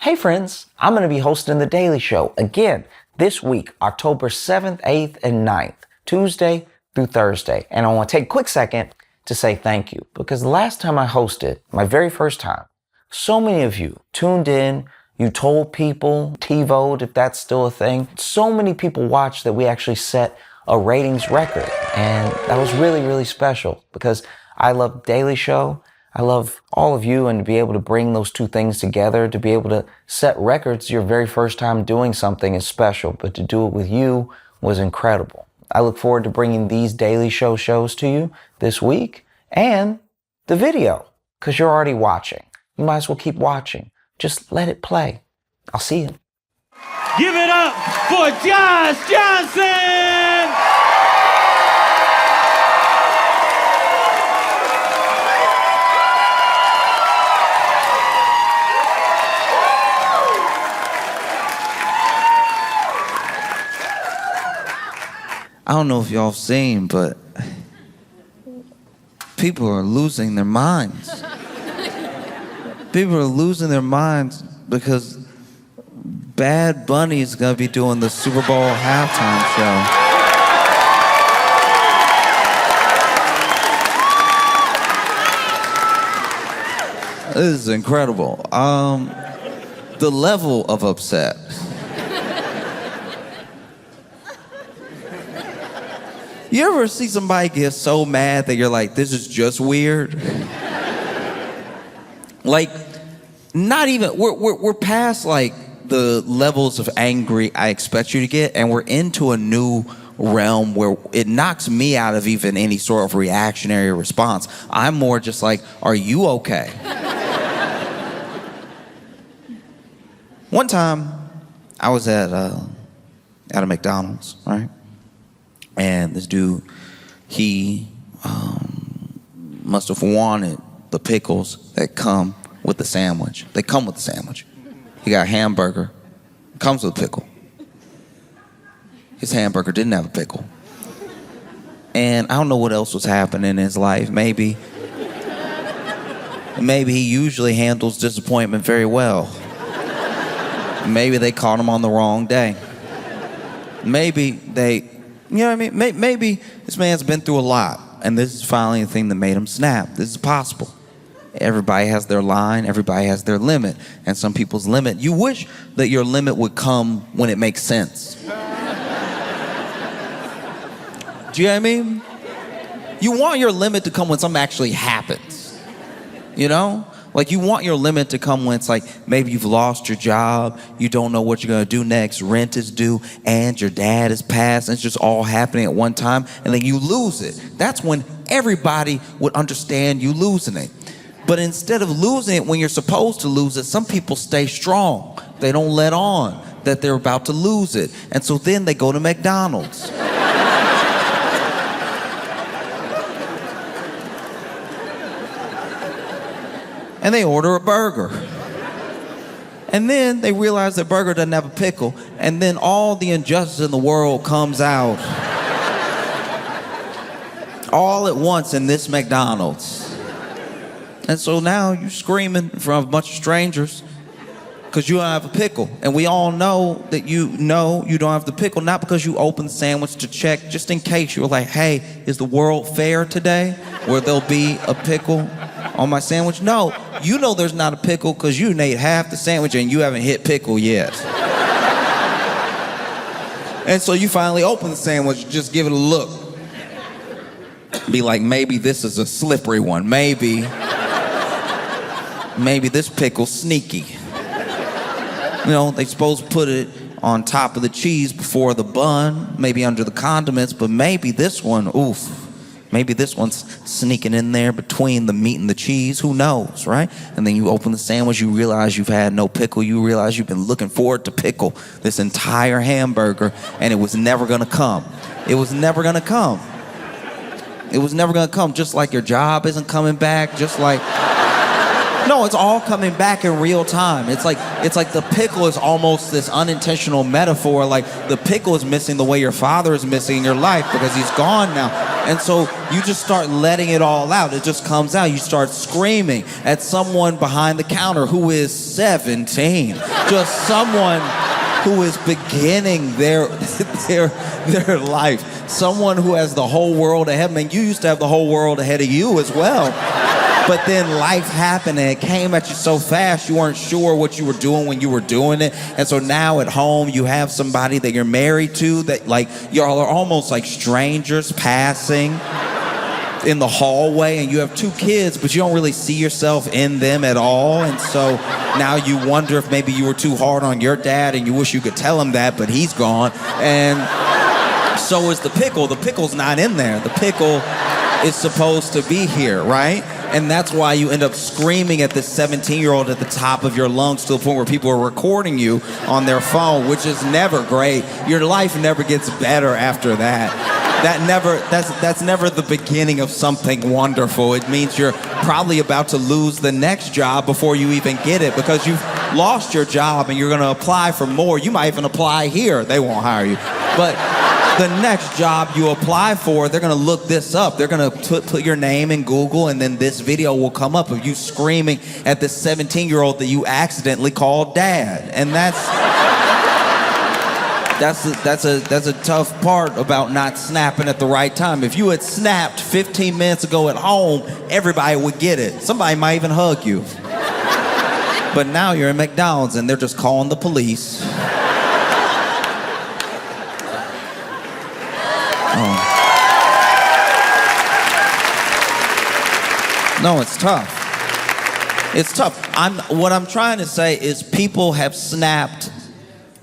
Hey friends, I'm going to be hosting The Daily Show again this week, October 7th, 8th, and 9th, Tuesday through Thursday. And I want to take a quick second to say thank you, because the last time I hosted, my very first time, so many of you tuned in, you told people, TiVoed if that's still a thing. So many people watched that we actually set a ratings record. And that was really, really special because I love Daily Show. I love all of you, and to be able to bring those two things together, to be able to set records your very first time doing something is special, but to do it with you was incredible. I look forward to bringing these Daily Show shows to you this week and the video, because you're already watching. You might as well keep watching. Just let it play. I'll see you. Give it up for Josh Johnson! I don't know if y'all seen, but people are losing their minds. People are losing their minds because Bad Bunny is gonna be doing the Super Bowl halftime show. This is incredible. The level of upset. You ever see somebody get so mad that you're like, this is just weird? Like, not even, we're past like the levels of angry I expect you to get, and we're into a new realm where it knocks me out of even any sort of reactionary response. I'm more just like, are you okay? One time, I was at a McDonald's, right? And this dude, he must have wanted the pickles that come with the sandwich. They come with the sandwich. He got a hamburger, comes with a pickle. His hamburger didn't have a pickle. And I don't know what else was happening in his life. Maybe he usually handles disappointment very well. Maybe they caught him on the wrong day. Maybe they... You know what I mean? Maybe this man's been through a lot, and this is finally the thing that made him snap. This is possible. Everybody has their line, everybody has their limit, and some people's limit, you wish that your limit would come when it makes sense. Do you know what I mean? You want your limit to come when something actually happens, you know? Like, you want your limit to come when it's like, maybe you've lost your job, you don't know what you're gonna do next, rent is due, and your dad is passed, and it's just all happening at one time, and then you lose it. That's when everybody would understand you losing it. But instead of losing it when you're supposed to lose it, some people stay strong. They don't let on that they're about to lose it. And so then they go to McDonald's. And they order a burger. And then they realize their burger doesn't have a pickle, and then all the injustice in the world comes out. All at once in this McDonald's. And so now you're screaming in front of a bunch of strangers because you don't have a pickle. And we all know that you don't have the pickle, not because you opened the sandwich to check, just in case you were like, hey, is the world fair today where there'll be a pickle on my sandwich? No, you know there's not a pickle because you ate half the sandwich and you haven't hit pickle yet. And so you finally open the sandwich, just give it a look. Be like, maybe this is a slippery one. Maybe this pickle's sneaky. You know, they supposed to put it on top of the cheese before the bun, maybe under the condiments, but maybe this one, oof. Maybe this one's sneaking in there between the meat and the cheese. Who knows, right? And then you open the sandwich, you realize you've had no pickle. You realize you've been looking forward to pickle this entire hamburger, and it was never gonna come. It was never gonna come. It was never gonna come, just like your job isn't coming back, just like... No, it's all coming back in real time. It's like the pickle is almost this unintentional metaphor, like the pickle is missing the way your father is missing in your life because he's gone now. And so you just start letting it all out. It just comes out. You start screaming at someone behind the counter who is 17. Just someone who is beginning their life. Someone who has the whole world ahead. I mean, you used to have the whole world ahead of you as well. But then life happened and it came at you so fast you weren't sure what you were doing when you were doing it. And so now at home you have somebody that you're married to that like y'all are almost like strangers passing in the hallway, and you have 2 kids but you don't really see yourself in them at all. And so now you wonder if maybe you were too hard on your dad and you wish you could tell him that, but he's gone. And so is the pickle. The pickle's not in there. The pickle is supposed to be here, right? And that's why you end up screaming at this 17-year-old at the top of your lungs to the point where people are recording you on their phone, which is never great. Your life never gets better after that. That's never the beginning of something wonderful. It means you're probably about to lose the next job before you even get it because you've lost your job and you're going to apply for more. You might even apply here. They won't hire you. But the next job you apply for, they're going to look this up. They're going to put your name in Google, and then this video will come up of you screaming at this 17-year-old that you accidentally called dad. And that's a tough part about not snapping at the right time. If you had snapped 15 minutes ago at home, everybody would get it. Somebody might even hug you. But now you're in McDonald's and they're just calling the police. No, it's tough. It's tough. What I'm trying to say is people have snapped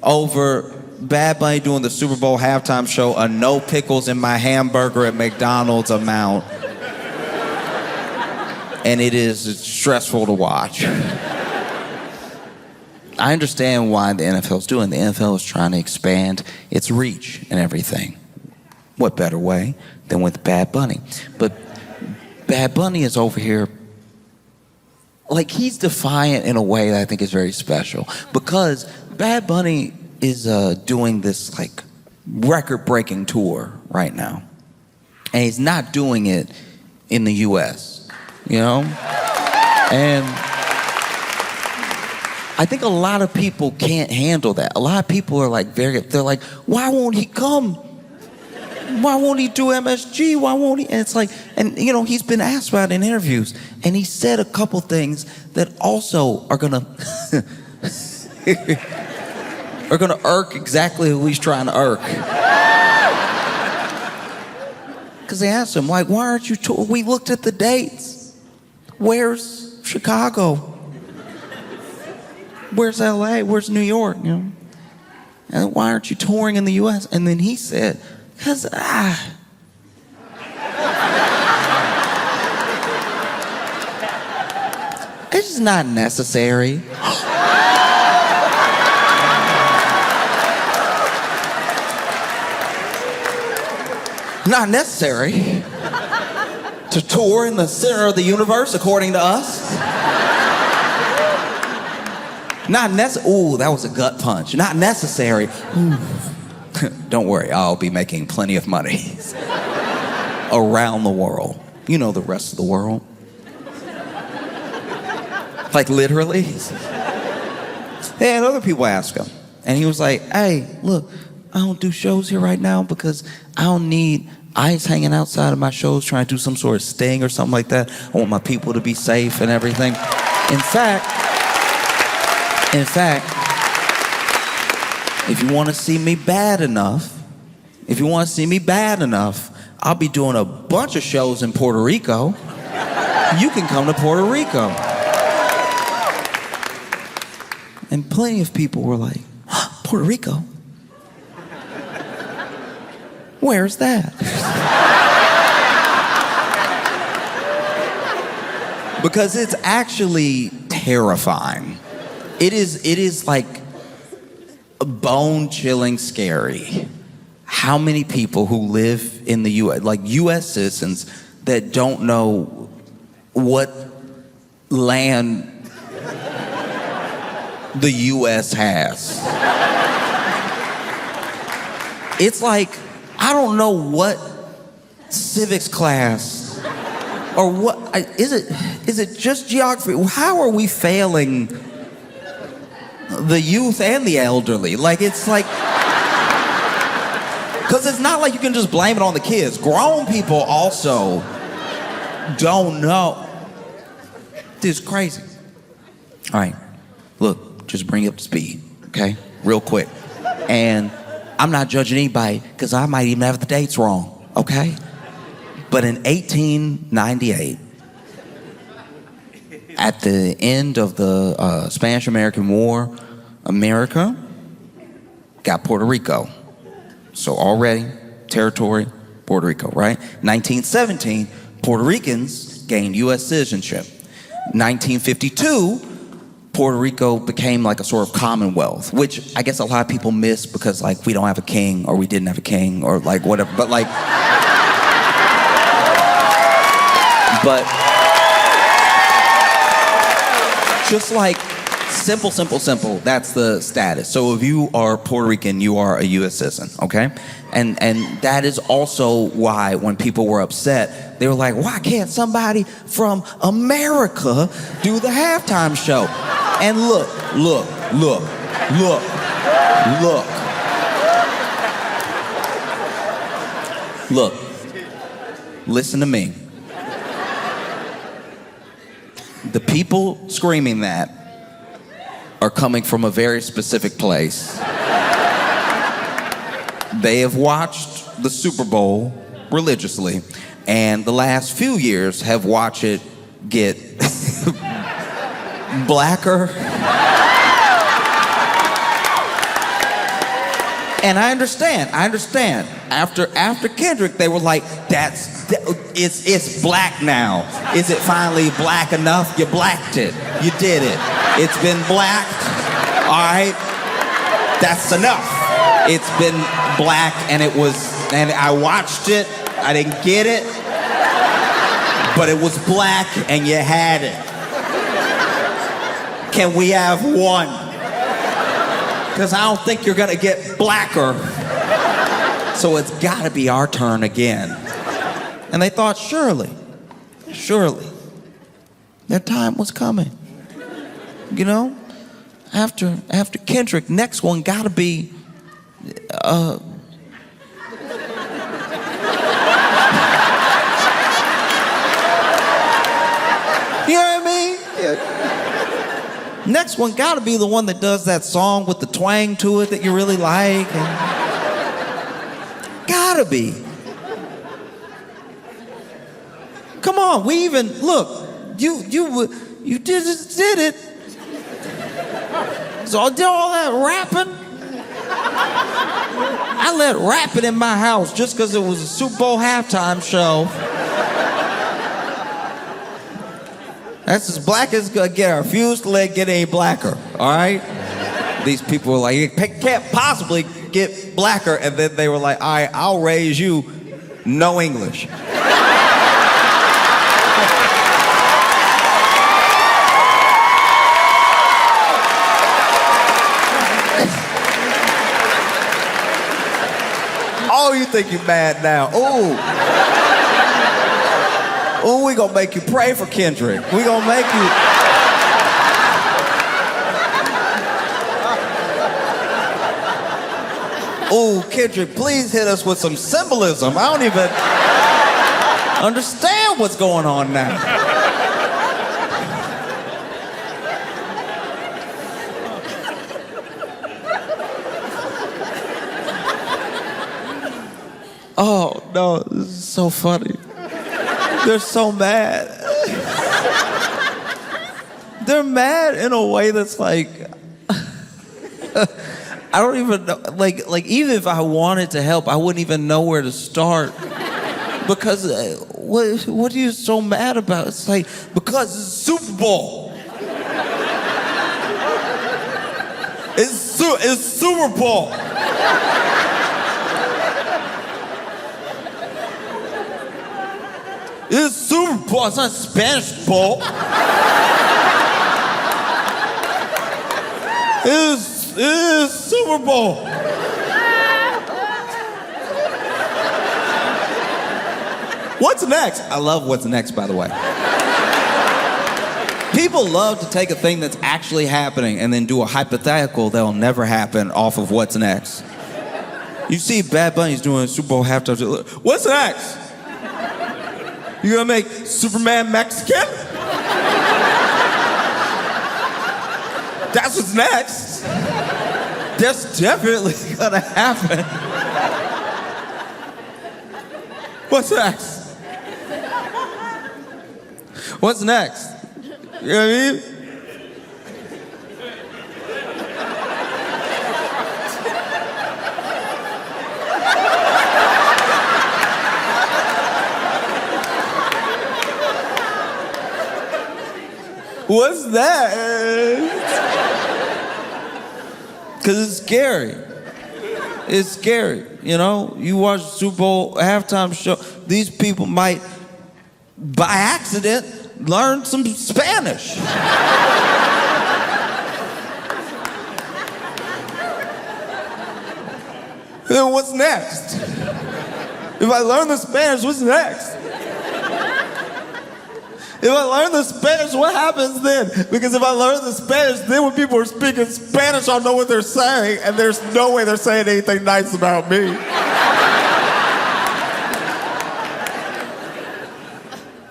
over Bad Bunny doing the Super Bowl halftime show, a no pickles in my hamburger at McDonald's amount. And it's stressful to watch. I understand why the NFL's doing. The NFL is trying to expand its reach and everything. What better way than with Bad Bunny? But Bad Bunny is over here, like he's defiant in a way that I think is very special. Because Bad Bunny is doing this like record-breaking tour right now. And he's not doing it in the US, you know? And I think a lot of people can't handle that. A lot of people are like they're like, why won't he come? Why won't he do MSG? Why won't he? And it's like, and you know, he's been asked about it in interviews, and he said a couple things that also are gonna irk exactly who he's trying to irk. Because they asked him, like, why aren't you touring? We looked at the dates. Where's Chicago? Where's LA? Where's New York? You know? And why aren't you touring in the US? And then he said, because it's just not necessary. Not necessary to tour in the center of the universe, according to us. Not necessary. Ooh, that was a gut punch. Not necessary. Don't worry, I'll be making plenty of money around the world. You know, the rest of the world. Like literally. And other people ask him, and he was like, hey, look, I don't do shows here right now because I don't need ICE hanging outside of my shows trying to do some sort of sting or something like that. I want my people to be safe and everything. In fact, if you want to see me bad enough, I'll be doing a bunch of shows in Puerto Rico. You can come to Puerto Rico. And plenty of people were like, Puerto Rico? Where's that? Because it's actually terrifying. It is like bone-chilling scary how many people who live in the U.S., like U.S. citizens, that don't know what land the U.S. has. It's like, I don't know what civics class? Or what? Is it just geography? How are we failing the youth and the elderly? Like, it's like, because it's not like you can just blame it on the kids. Grown people also don't know. Dude, it's crazy. All right, look, just bring you up to speed, okay? Real quick. And I'm not judging anybody, because I might even have the dates wrong, okay? But in 1898, at the end of the Spanish-American War, America got Puerto Rico. So already, territory, Puerto Rico, right? 1917, Puerto Ricans gained U.S. citizenship. 1952, Puerto Rico became like a sort of commonwealth, which I guess a lot of people miss because, like, we don't have a king, or we didn't have a king, or like whatever. But like, just like simple, that's the status. So if you are Puerto Rican, you are a U.S. citizen, okay? And that is also why when people were upset, they were like, why can't somebody from America do the halftime show? And look. Listen to me. The people screaming that are coming from a very specific place. They have watched the Super Bowl religiously, and the last few years have watched it get blacker. And I understand. After Kendrick, they were like, it's black now. Is it finally black enough? You blacked it. You did it. It's been blacked. All right. That's enough. It's been black, and I watched it. I didn't get it, but it was black, and you had it. Can we have one? Because I don't think you're gonna get blacker. So it's gotta be our turn again. And they thought, surely, their time was coming. You know? After Kendrick, next one gotta be, you know what I mean? Yeah. Next one gotta be the one that does that song with the twang to it that you really like. Gotta be. Come on, we even, look, you did it. So I did all that rapping. I let rapping in my house just because it was a Super Bowl halftime show. That's as black as it's gonna get. I refuse to let it get any blacker, all right? These people were like, it can't possibly get blacker. And then they were like, all right, I'll raise you no English. Oh, you think you're mad now? Ooh, we gonna make you pray for Kendrick. We gonna make you. Ooh, Kendrick, please hit us with some symbolism. I don't even understand what's going on now. Oh, no, this is so funny. They're so mad. They're mad in a way that's like, I don't even know, like even if I wanted to help, I wouldn't even know where to start. Because what are you so mad about? It's like, because it's Super Bowl. It's Super Bowl. It's Super Bowl. It's not Spanish Bowl. It's Super Bowl. What's next? I love what's next, by the way. People love to take a thing that's actually happening and then do a hypothetical that'll never happen off of what's next. You see Bad Bunny's doing a Super Bowl halftime show. What's next? You gonna make Superman Mexican? That's what's next. That's definitely gonna happen. What's next? What's next? You know what I mean? What's that? Because it's scary. It's scary, you know? You watch the Super Bowl halftime show, these people might, by accident, learn some Spanish. Then what's next? If I learn the Spanish, what's next? If I learn the Spanish, what happens then? Because if I learn the Spanish, then when people are speaking Spanish, I'll know what they're saying, and there's no way they're saying anything nice about me.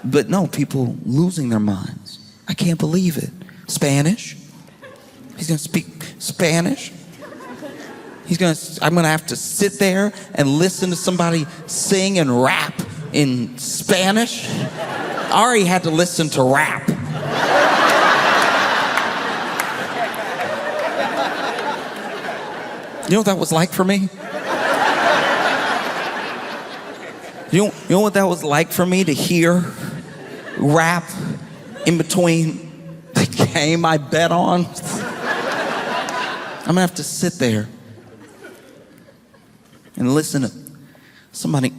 But no, people losing their minds. I can't believe it. Spanish? He's gonna speak Spanish? I'm gonna have to sit there and listen to somebody sing and rap in Spanish? I already had to listen to rap. You know what that was like for me? You know what that was like for me to hear rap in between the game I bet on? I'm gonna have to sit there and listen to somebody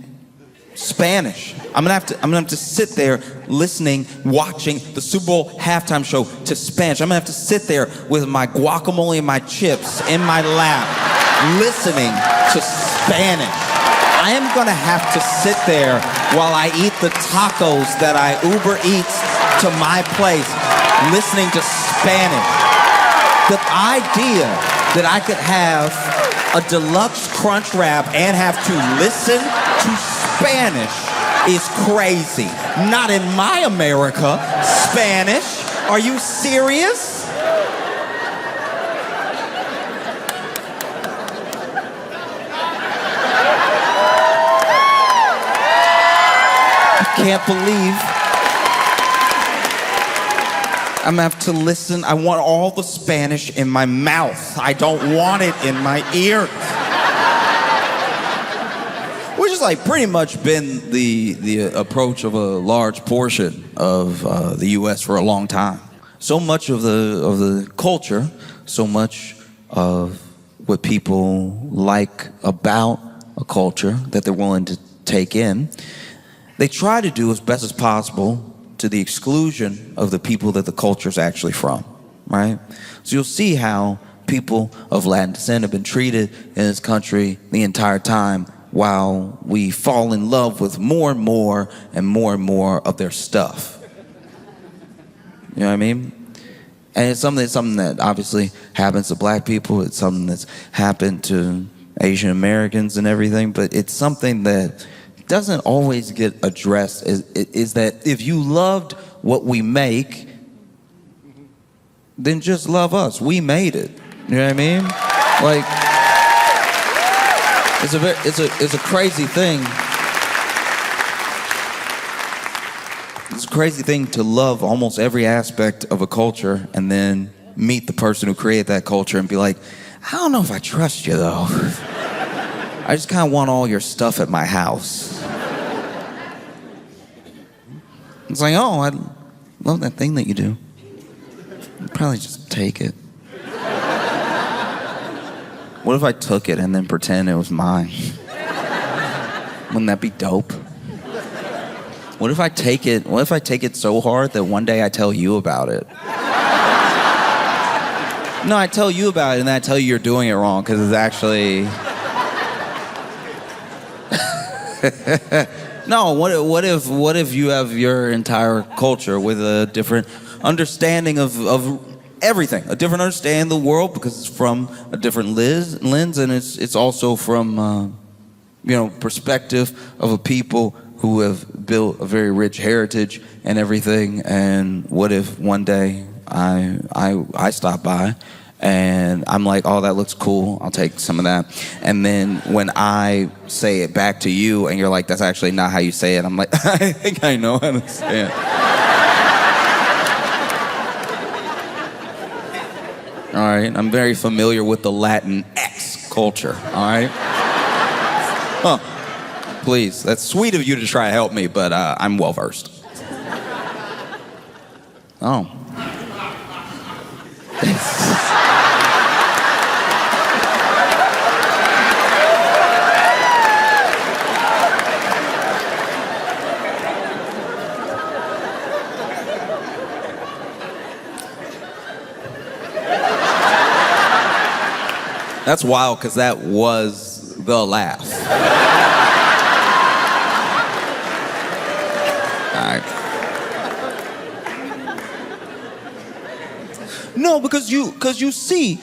Spanish. I'm gonna have to sit there listening, watching the Super Bowl halftime show to Spanish. I'm gonna have to sit there with my guacamole and my chips in my lap, listening to Spanish. I am gonna have to sit there while I eat the tacos that I Uber Eats to my place, listening to Spanish. The idea that I could have a deluxe crunch wrap and have to listen to Spanish is crazy. Not in my America. Spanish? Are you serious? I can't believe I'm gonna have to listen. I want all the Spanish in my mouth. I don't want it in my ears. Which has like pretty much been the approach of a large portion of the U.S. for a long time. So much of the culture, so much of what people like about a culture that they're willing to take in, they try to do as best as possible to the exclusion of the people that the culture's actually from, right? So you'll see how people of Latin descent have been treated in this country the entire time while we fall in love with more and more and more and more of their stuff. You know what I mean? And it's something that obviously happens to black people. It's something that's happened to Asian Americans and everything, but it's something that doesn't always get addressed is that if you loved what we make, then just love us. We made it. You know what I mean? Like, it's a crazy thing. It's a crazy thing to love almost every aspect of a culture and then meet the person who created that culture and be like, I don't know if I trust you though. I just kind of want all your stuff at my house. It's like, oh, I love that thing that you do. I'd probably just take it. What if I took it and then pretend it was mine? Wouldn't that be dope? What if I take it so hard that one day I tell you about it? No, I tell you about it and then I tell you you're doing it wrong because it's actually... No, what if you have your entire culture with a different understanding of everything, a different understanding of the world because it's from a different lens, and it's also from perspective of a people who have built a very rich heritage and everything. And what if one day I stop by and I'm like, oh, that looks cool, I'll take some of that. And then when I say it back to you and you're like, that's actually not how you say it, I'm like, I think I know how to say it. All right, I'm very familiar with the Latin X culture, all right? Huh. Please, that's sweet of you to try to help me, but I'm well-versed. Oh. That's wild, because that was the laugh. All right. No, because you see,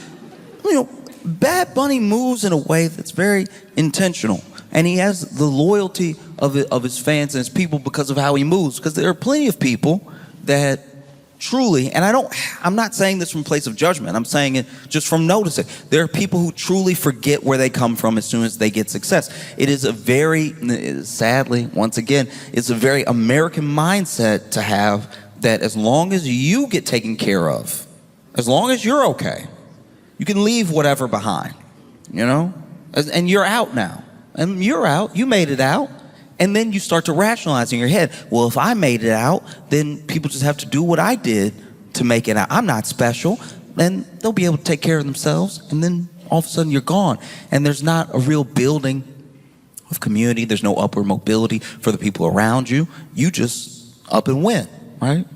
Bad Bunny moves in a way that's very intentional, and he has the loyalty of his fans and his people because of how he moves. Because there are plenty of people that truly, and I'm not saying this from a place of judgment, I'm saying it just from noticing. There are people who truly forget where they come from as soon as they get success. It is a very, sadly, once again, it's a very American mindset to have that as long as you get taken care of, as long as you're okay, you can leave whatever behind, And you're out now. And you're out, you made it out. And then you start to rationalize in your head, well, if I made it out, then people just have to do what I did to make it out. I'm not special. And they'll be able to take care of themselves. And then all of a sudden you're gone. And there's not a real building of community. There's no upward mobility for the people around you. You just up and win, right?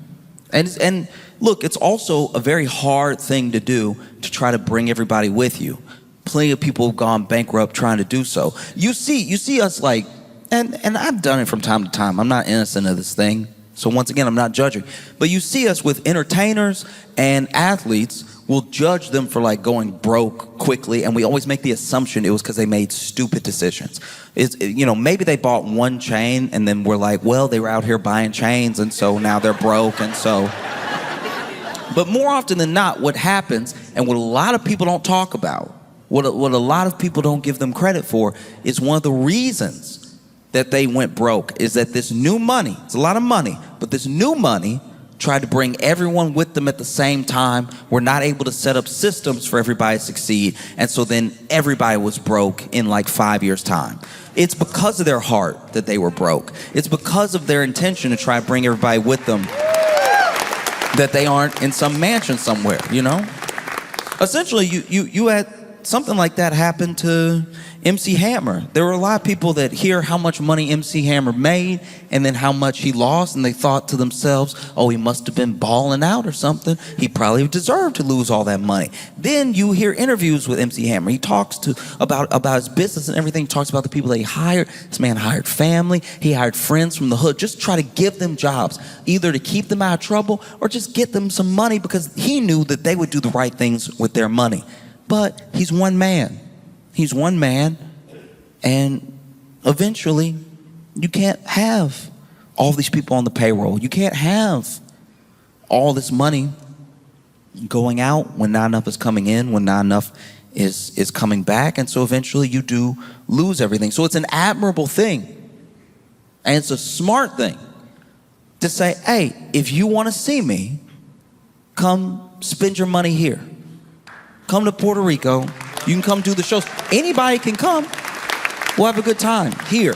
And look, it's also a very hard thing to do to try to bring everybody with you. Plenty of people have gone bankrupt trying to do so. You see us like, and I've done it from time to time. I'm not innocent of this thing. So once again, I'm not judging. But you see us with entertainers and athletes, we'll judge them for like going broke quickly, and we always make the assumption it was because they made stupid decisions. Maybe they bought one chain, and then we're like, well, they were out here buying chains, and so now they're broke, and so. But more often than not, what happens, and what a lot of people don't talk about, what a lot of people don't give them credit for, is one of the reasons that they went broke is that this new money, it's a lot of money, but this new money tried to bring everyone with them at the same time. We're not able to set up systems for everybody to succeed. And so then everybody was broke in like 5 years' time. It's because of their heart that they were broke. It's because of their intention to try to bring everybody with them that they aren't in some mansion somewhere, Essentially, you had something like that happen to MC Hammer. There were a lot of people that hear how much money MC Hammer made and then how much he lost, and they thought to themselves, oh, he must have been balling out or something. He probably deserved to lose all that money. Then you hear interviews with MC Hammer. He talks about his business and everything. He talks about the people that he hired. This man hired family. He hired friends from the hood. Just try to give them jobs, either to keep them out of trouble or just get them some money because he knew that they would do the right things with their money. But he's one man. He's one man, and eventually you can't have all these people on the payroll. You can't have all this money going out when not enough is coming in, when not enough is coming back, and so eventually you do lose everything. So it's an admirable thing, and it's a smart thing to say, hey, if you want to see me, come spend your money here. Come to Puerto Rico. You can come do the shows. Anybody can come. We'll have a good time here.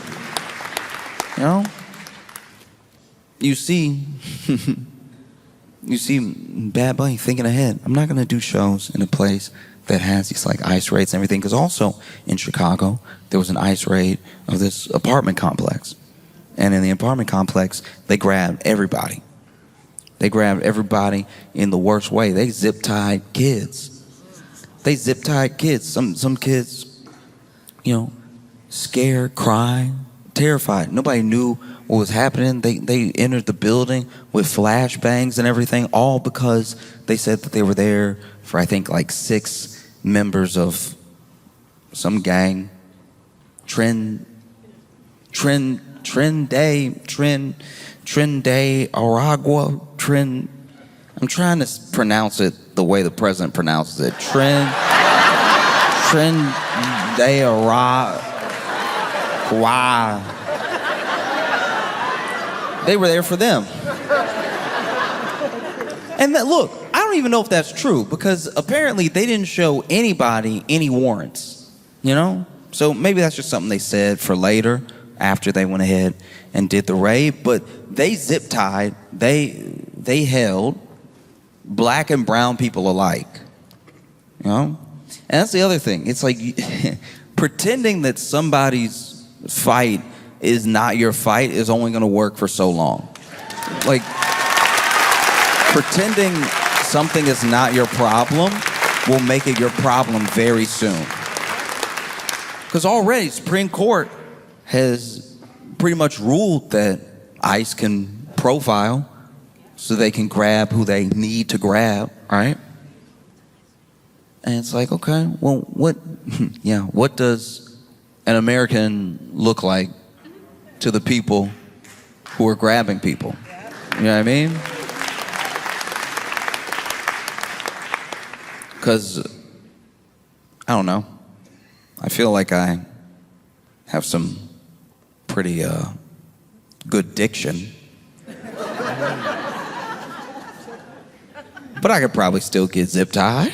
You see Bad Bunny thinking ahead. I'm not going to do shows in a place that has these like ICE raids and everything. Because also in Chicago, there was an ICE raid of this apartment complex. And in the apartment complex, they grabbed everybody. They grabbed everybody in the worst way. They zip-tied kids. They zip-tied kids. Some kids, scared, crying, terrified. Nobody knew what was happening. They entered the building with flashbangs and everything, all because they said that they were there for, I think, like 6 members of some gang. Tren de Aragua. I'm trying to pronounce it the way the president pronounces it. Tren de Aragua. They were there for them. And look, I don't even know if that's true, because apparently they didn't show anybody any warrants, you know? So maybe that's just something they said for later, after they went ahead and did the raid. But they zip-tied, they held black and brown people alike, you know? And that's the other thing. It's like pretending that somebody's fight is not your fight is only going to work for so long. Like, pretending something is not your problem will make it your problem very soon. Because already Supreme Court has pretty much ruled that ICE can profile so they can grab who they need to grab, right? And it's like, okay, well, what does an American look like to the people who are grabbing people? You know what I mean? Because, I don't know, I feel like I have some pretty good diction. But I could probably still get zip-tied.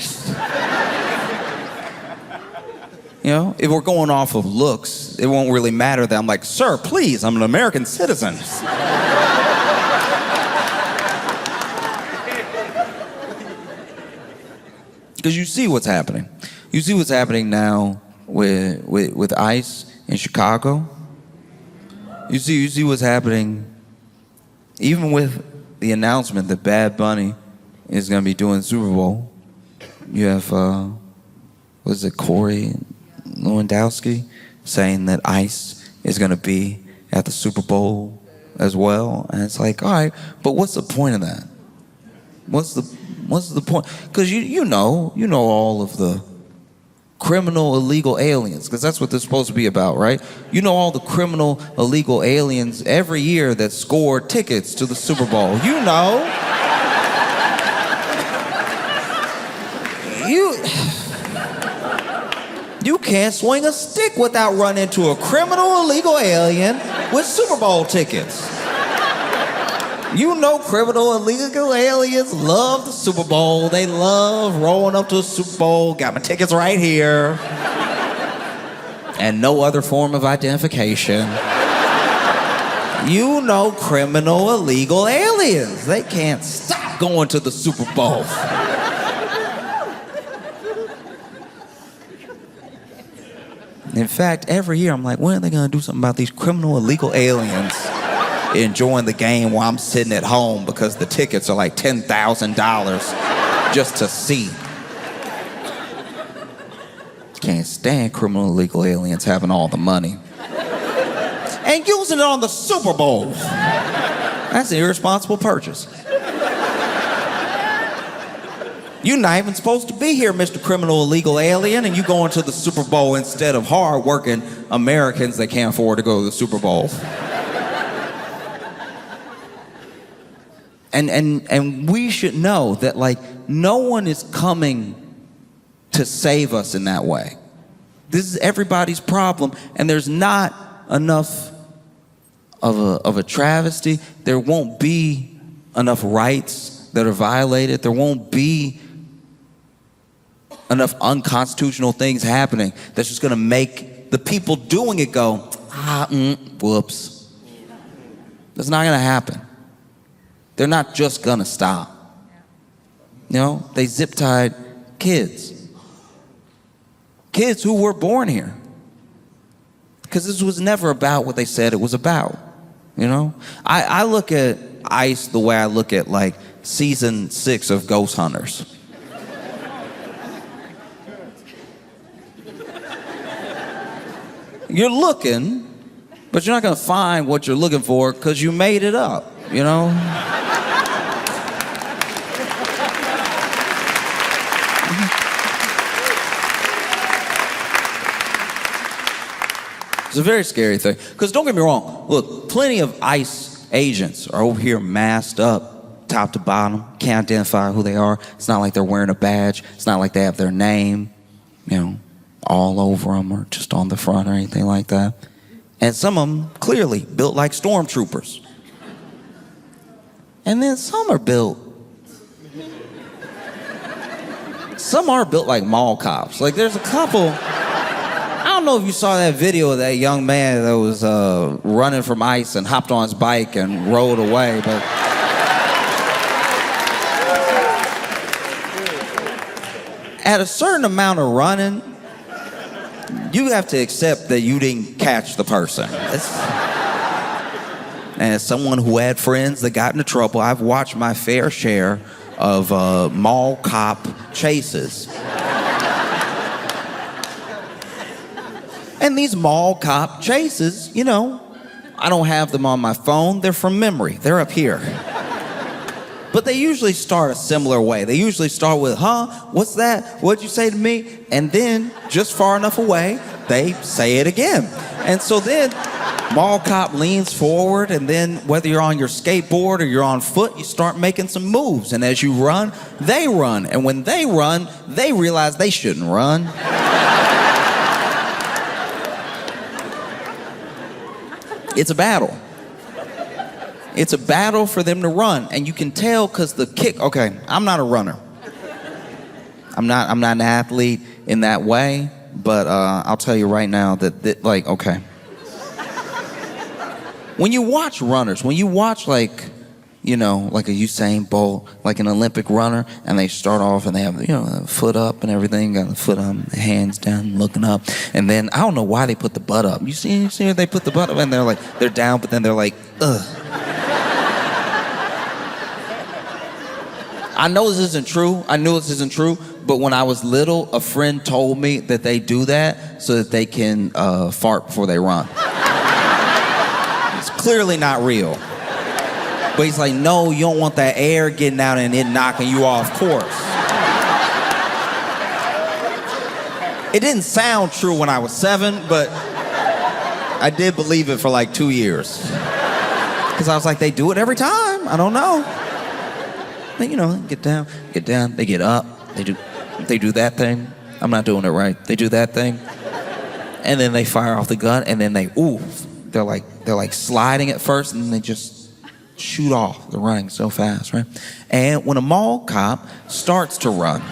You know, if we're going off of looks, it won't really matter that I'm like, sir, please, I'm an American citizen. Because you see what's happening. You see what's happening now with ICE in Chicago. You see what's happening even with the announcement that Bad Bunny is going to be doing the Super Bowl. You have, what is it, Corey Lewandowski saying that ICE is going to be at the Super Bowl as well. And it's like, all right, but what's the point of that? What's the point? Because you know all of the criminal illegal aliens, because that's what they're supposed to be about, right? You know all the criminal illegal aliens every year that score tickets to the Super Bowl. You know. You can't swing a stick without running into a criminal illegal alien with Super Bowl tickets. You know criminal illegal aliens love the Super Bowl. They love rolling up to the Super Bowl. Got my tickets right here. And no other form of identification. You know criminal illegal aliens. They can't stop going to the Super Bowl. In fact, every year I'm like, when are they gonna do something about these criminal illegal aliens enjoying the game while I'm sitting at home because the tickets are like $10,000 just to see? Can't stand criminal illegal aliens having all the money and using it on the Super Bowl. That's an irresponsible purchase. You're not even supposed to be here, Mr. Criminal Illegal Alien, and you going to the Super Bowl instead of hard-working Americans that can't afford to go to the Super Bowl. And we should know that, like, no one is coming to save us in that way. This is everybody's problem, and there's not enough of a travesty. There won't be enough rights that are violated. There won't be enough unconstitutional things happening that's just gonna make the people doing it go, whoops. That's not gonna happen. They're not just gonna stop. You know, they zip-tied kids. Kids who were born here. Because this was never about what they said it was about, you know? I look at ICE the way I look at, like, season 6 of Ghost Hunters. You're looking, but you're not gonna find what you're looking for because you made it up, you know? It's a very scary thing. Because don't get me wrong, look, plenty of ICE agents are over here masked up, top to bottom, can't identify who they are. It's not like they're wearing a badge. It's not like they have their name, you know, all over them or just on the front or anything like that. And some of them clearly built like stormtroopers. And then some are built like mall cops. Like there's a couple. I don't know if you saw that video of that young man that was running from ICE and hopped on his bike and rode away, but at a certain amount of running, you have to accept that you didn't catch the person. And as someone who had friends that got into trouble, I've watched my fair share of mall cop chases. And these mall cop chases, you know, I don't have them on my phone. They're from memory. They're up here. But they usually start a similar way. They usually start with, huh? What's that? What'd you say to me? And then, just far enough away, they say it again. And so then, mall cop leans forward, and then whether you're on your skateboard or you're on foot, you start making some moves. And as you run, they run. And when they run, they realize they shouldn't run. It's a battle. It's a battle for them to run. And you can tell because the kick, okay, I'm not a runner. I'm not an athlete in that way, but I'll tell you right now that like, okay. When you watch runners, when you watch like, you know, like a Usain Bolt, like an Olympic runner, and they start off and they have, you know, a foot up and everything, got the foot on, the hands down, looking up, and then I don't know why they put the butt up. You see they put the butt up and they're down, but then they're like, ugh. I know this isn't true. I knew this isn't true, but when I was little, a friend told me that they do that so that they can fart before they run. It's clearly not real. But he's like, no, you don't want that air getting out and it knocking you off course. It didn't sound true when I was 7, but I did believe it for like 2 years. Because I was like, they do it every time. I don't know. But, you know, get down, they get up, they do that thing. I'm not doing it right. They do that thing. And then they fire off the gun, and then they're like sliding at first, and then they just shoot off. They're running so fast, right? And when a mall cop starts to run,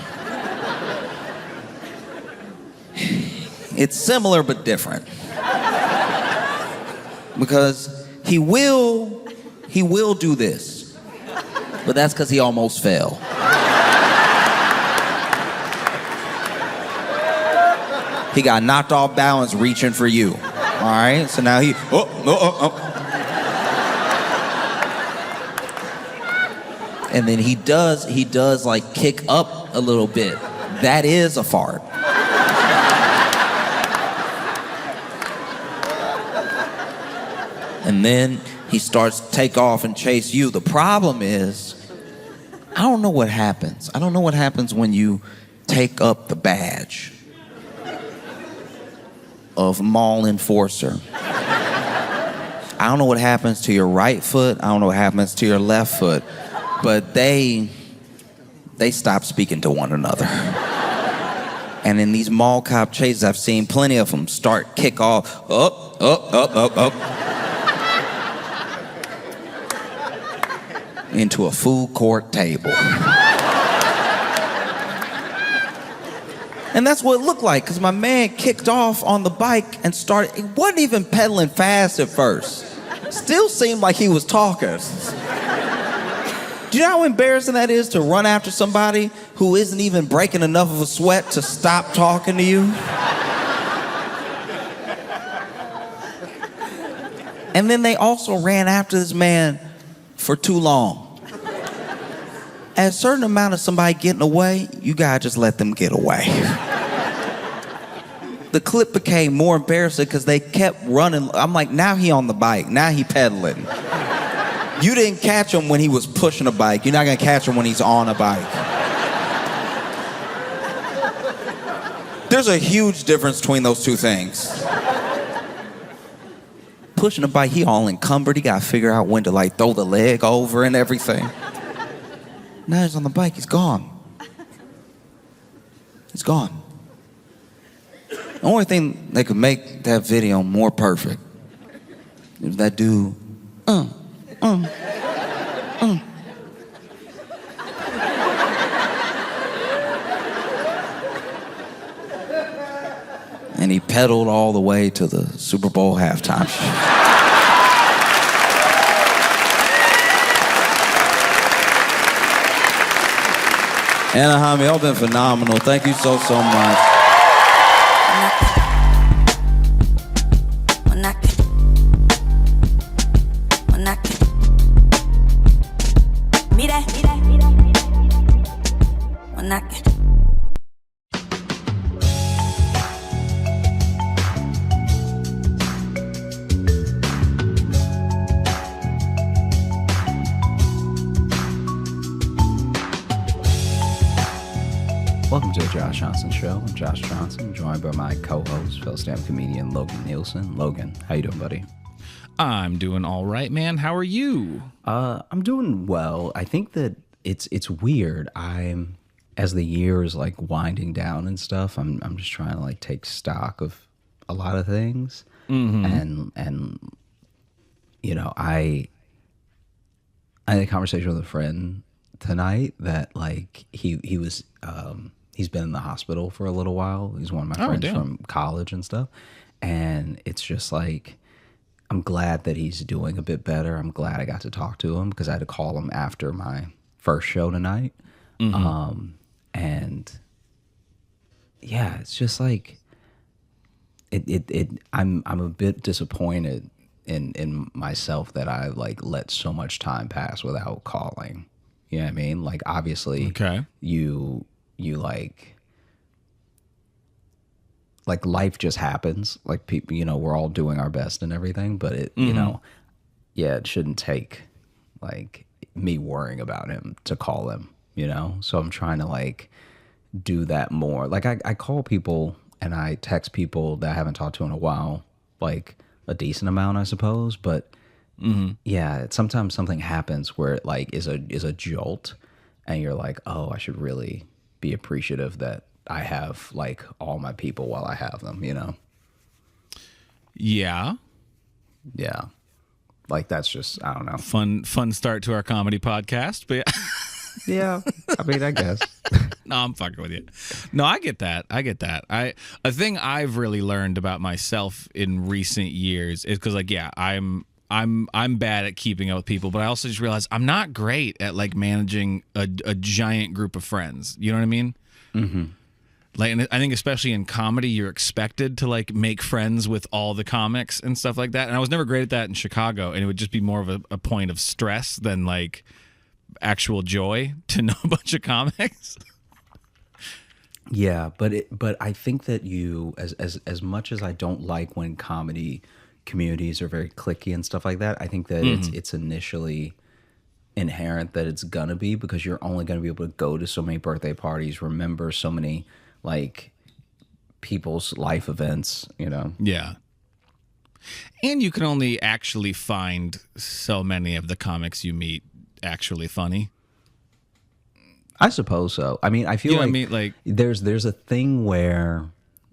it's similar but different. Because he will do this, but that's because he almost fell. He got knocked off balance reaching for you. All right, so now he, and then he does like kick up a little bit. That is a fart. And then he starts to take off and chase you. The problem is, I don't know what happens. I don't know what happens when you take up the badge of mall enforcer. I don't know what happens to your right foot. I don't know what happens to your left foot. But they stop speaking to one another. And in these mall cop chases, I've seen plenty of them kick off, up, into a food court table. And that's what it looked like, because my man kicked off on the bike and started, he wasn't even pedaling fast at first. Still seemed like he was talking. Do you know how embarrassing that is to run after somebody who isn't even breaking enough of a sweat to stop talking to you? And then they also ran after this man for too long. At a certain amount of somebody getting away, you gotta just let them get away. the clip became more embarrassing because they kept running. I'm like, now he on the bike. Now he pedaling. You didn't catch him when he was pushing a bike. You're not going to catch him when he's on a bike. There's a huge difference between those two things. Pushing a bike, he all encumbered. He got to figure out when to like throw the leg over and everything. Now he's on the bike. He's gone. He's gone. The only thing that could make that video more perfect is that dude, and he pedaled all the way to the Super Bowl halftime show. Anaheim, y'all been phenomenal. Thank you so much. Welcome to the Josh Johnson Show. I'm Josh Johnson, joined by my co-host, fellow stand-up comedian Logan Nielsen. Logan, how you doing, buddy? I'm doing all right, man. How are you? I'm doing well. I think that it's weird. As the year is like winding down and stuff, I'm just trying to like take stock of a lot of things, and you know, I had a conversation with a friend tonight that like he was he's been in the hospital for a little while. He's one of my friends from college and stuff, and it's just like, I'm glad that he's doing a bit better. I'm glad I got to talk to him because I had to call him after my first show tonight. And yeah, it's just like I'm a bit disappointed in myself that I like let so much time pass without calling. You know what I mean? Like, obviously, Okay. you like life just happens. Like, people, you know, we're all doing our best and everything, but it, you know, yeah, it shouldn't take like me worrying about him to call him, you know? So I'm trying to like do that more. Like, I call people and I text people that I haven't talked to in a while, like a decent amount, I suppose. But yeah, sometimes something happens where it like is a jolt, and you're like, oh, I should really be appreciative that I have like all my people while I have them, you know? Yeah. Yeah. Like, that's just, I don't know. Fun start to our comedy podcast. But Yeah. I mean, I guess. no, I'm fucking with you. No, I get that. A thing I've really learned about myself in recent years is because, like, yeah, I'm bad at keeping up with people, but I also just realized I'm not great at like managing a giant group of friends. You know what I mean? Mm-hmm. Like, and I think especially in comedy, you're expected to like make friends with all the comics and stuff like that. And I was never great at that in Chicago, and it would just be more of a point of stress than like actual joy to know a bunch of comics. Yeah, but I think that you, as much as I don't like when comedy communities are very cliquey and stuff like that, I think that it's initially inherent that it's gonna be, because you're only gonna be able to go to so many birthday parties, remember so many like people's life events, you know? Yeah. And you can only actually find so many of the comics you meet actually funny. I suppose so. I mean, I feel You know what like, I mean? Like, there's a thing where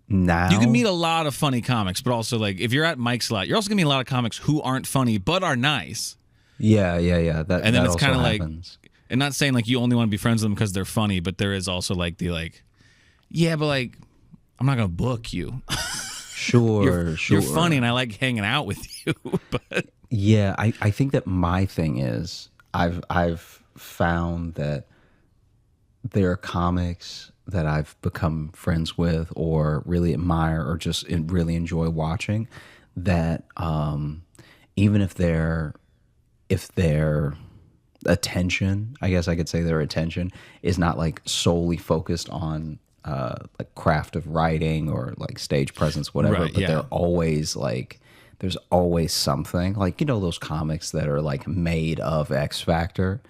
now you can meet a lot of funny comics, but also like if you're at Mike's a lot, you're also gonna meet a lot of comics who aren't funny but are nice. Yeah. That, And then that it's kind of also like, happens. and not saying like you only want to be friends with them because they're funny, but there is also like the like, yeah, but like I'm not gonna book you. Sure. You're funny and I like hanging out with you, but Yeah, I think that my thing is I've found that there are comics that I've become friends with or really admire or just really enjoy watching that even if their attention, I guess I could say their attention is not like solely focused on like craft of writing or like stage presence, whatever. Right, but yeah. they're always like, there's always something like, you know, those comics that are like made of X Factor.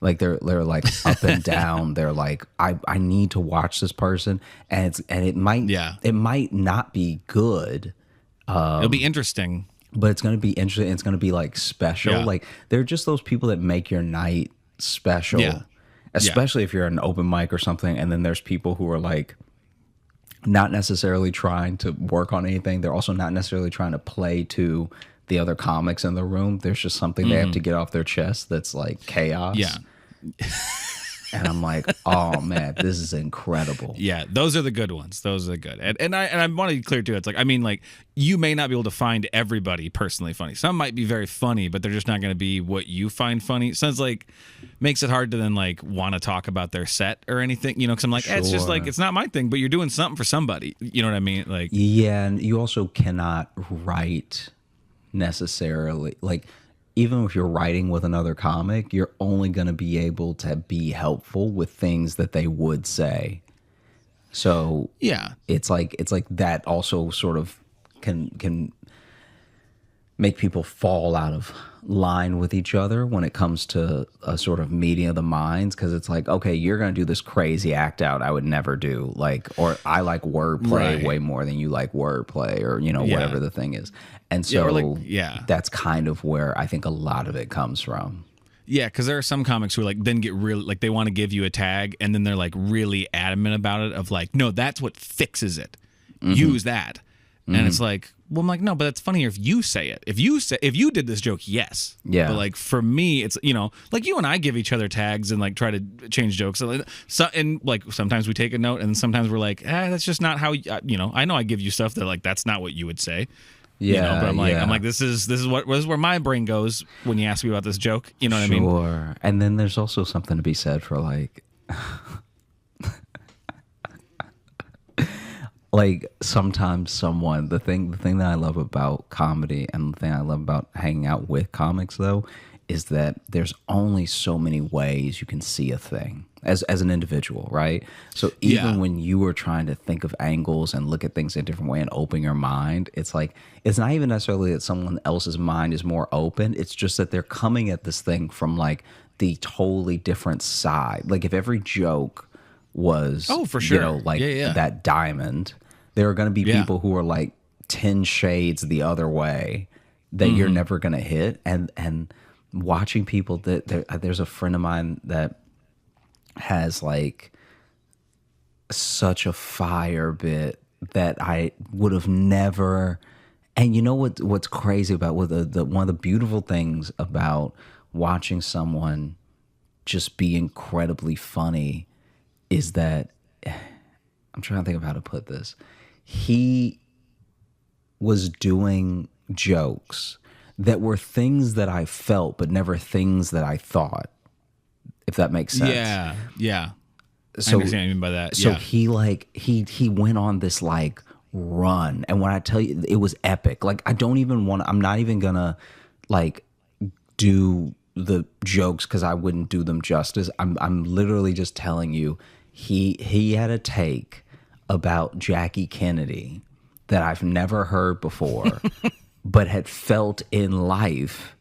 Like they're like up and down. They're like, I need to watch this person, and it might not be good, It'll be interesting. but it's gonna be interesting. It's gonna be like special. Yeah. Like they're just those people that make your night special. Yeah. Especially if you're at an open mic or something, and then there's people who are like not necessarily trying to work on anything. They're also not necessarily trying to play to the other comics in the room. There's just something they have to get off their chest that's like chaos. Yeah. And I'm like, oh man, this is incredible. Yeah, those are the good ones. Those are the good. And I want to be clear too. It's like, I mean, like, you may not be able to find everybody personally funny. Some might be very funny, but they're just not going to be what you find funny. Sounds like makes it hard to then like want to talk about their set or anything, you know, because I'm like, it's just Sure. like, it's not my thing, but you're doing something for somebody. You know what I mean? Like, Yeah, and you also cannot write necessarily like, even if you're writing with another comic, you're only going to be able to be helpful with things that they would say. So yeah. it's like that also sort of can make people fall out of line with each other when it comes to a sort of meeting of the minds, because it's like, okay, you're gonna do this crazy act out I would never do, like, or I like wordplay Right. way more than you like wordplay, or you know, Yeah. whatever the thing is. And Yeah, so or like, yeah. that's kind of where I think a lot of it comes from. Yeah, because there are some comics who like then get really like they want to give you a tag and then they're like really adamant about it of like, no, that's what fixes it. Use that. And it's like, well, I'm like, no, but that's funnier if you say it. If you did this joke, yes. Yeah. But like for me, it's, you know, like you and I give each other tags and like try to change jokes. So and like sometimes we take a note and sometimes we're like, that's just not how you know. I know I give you stuff that like that's not what you would say. Yeah, You know, but I'm like, yeah. this is where my brain goes when you ask me about this joke. You know what I mean? Sure. And then there's also something to be said for like like sometimes someone, the thing that I love about comedy and the thing I love about hanging out with comics though is that there's only so many ways you can see a thing as an individual, right? So even Yeah. when you are trying to think of angles and look at things in a different way and open your mind, it's like, it's not even necessarily that someone else's mind is more open. It's just that they're coming at this thing from like the totally different side. Like if every joke was, Oh, for you sure. know, like Yeah. that diamond, there are going to be Yeah. people who are like 10 shades the other way that Mm-hmm. you're never going to hit. And watching people that there's a friend of mine that has like such a fire bit that I would have never. And you know what's crazy about one of the beautiful things about watching someone just be incredibly funny is that I'm trying to think of how to put this. He was doing jokes that were things that I felt, but never things that I thought, if that makes sense. Yeah. I So, understand what you mean by that. so Yeah. he like, he went on this like run. And when I tell you, it was epic. Like, I'm not even gonna like do the jokes because I wouldn't do them justice. I'm literally just telling you, he had a take about Jackie Kennedy that I've never heard before, but had felt in life,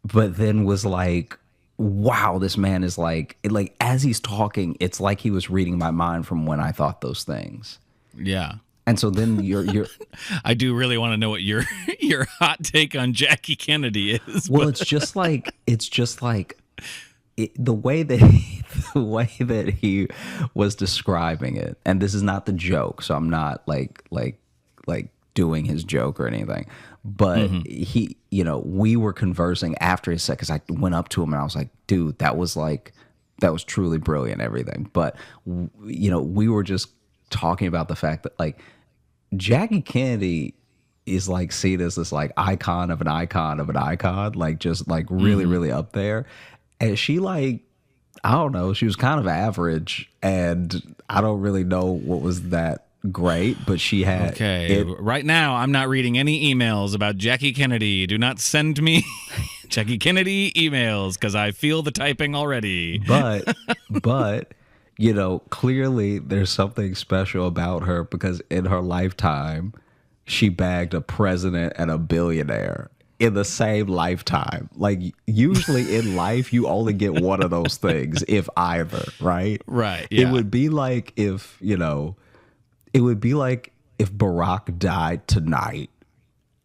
but then was like, wow, this man is like as he's talking, it's like he was reading my mind from when I thought those things. Yeah. And so then you're I do really want to know what your your hot take on Jackie Kennedy is. well, it's just like the way that he was describing it, and this is not the joke, so I'm not like doing his joke or anything, but he, you know, we were conversing after his set because I went up to him and I was like, dude, that was truly brilliant, everything. But you know, we were just talking about the fact that like Jackie Kennedy is like seen as this like icon of an icon of an icon, like just like really, really up there. And she like, I don't know, she was kind of average, and I don't really know what was that great, but she had Okay. Right now, I'm not reading any emails about Jackie Kennedy. Do not send me Jackie Kennedy emails because I feel the typing already. but you know, clearly there's something special about her because in her lifetime, she bagged a president and a billionaire in the same lifetime. Like, usually in life, you only get one of those things, if either, right? Right, It yeah. would be like if, you know, it would be like if Barack died tonight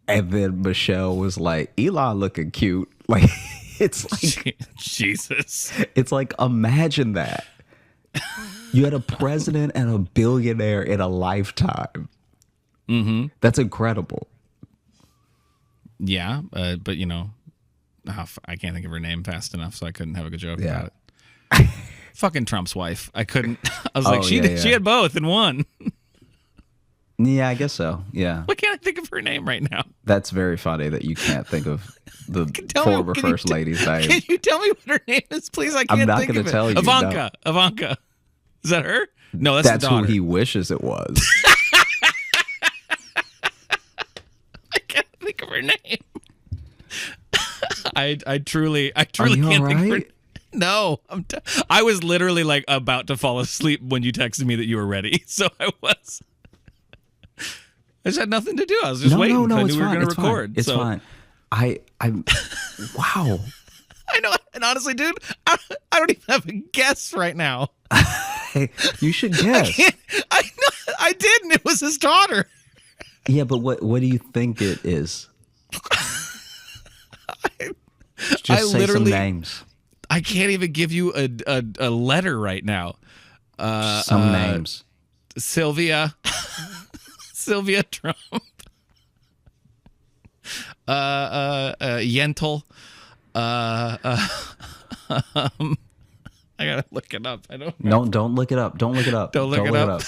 and then Michelle was like, Elon looking cute. Like, it's like, Jesus. it's like, imagine that. You had a president and a billionaire in a lifetime. Mm-hmm. That's incredible. Yeah, but you know, I can't think of her name fast enough, so I couldn't have a good joke Yeah. about it. Fucking Trump's wife. I couldn't. I was like, Oh, she yeah, did, yeah. she had both in one. Yeah, I guess so. Yeah. Why can't I think of her name right now? That's very funny that you can't think of the Tell me- former can you first t- lady's name. Can you tell me what her name is, please? I can't not think gonna of it. tell you, Ivanka. Ivanka. Is that her? No, that's That's the who daughter. he wishes it was. I can't think of her name. I truly you can't think of her alright? name. No, I was literally like about to fall asleep when you texted me that you were ready. So I was. I just had nothing to do. I was just waiting. No, I knew it's we were fine. going to It's record. fine. It's so. fine. I'm wow. I know. And honestly, dude, I don't even have a guess right now. Hey, you should guess. I know, I did, and it was his daughter. Yeah, but what do you think it is? Just I say some literally- names. I can't even give you a letter right now. Some names. Sylvia. Sylvia Trump. Yentl. I gotta look it up. I don't know. No, don't look it up. Don't look it up. Don't look it up.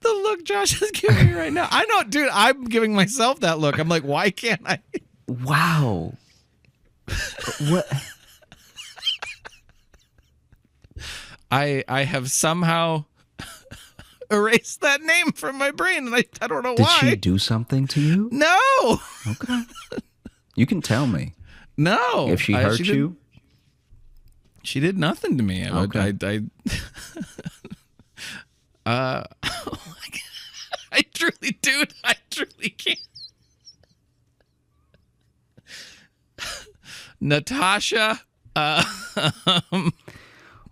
The look Josh is giving me right now. I know, dude. I'm giving myself that look. I'm like, why can't I? Wow. What? I have somehow erased that name from my brain, and I don't know Did why. she do something to you? No, Okay. You can tell me no. if she hurt you. She did nothing to me. Okay. I truly, dude, I truly can't. Natasha.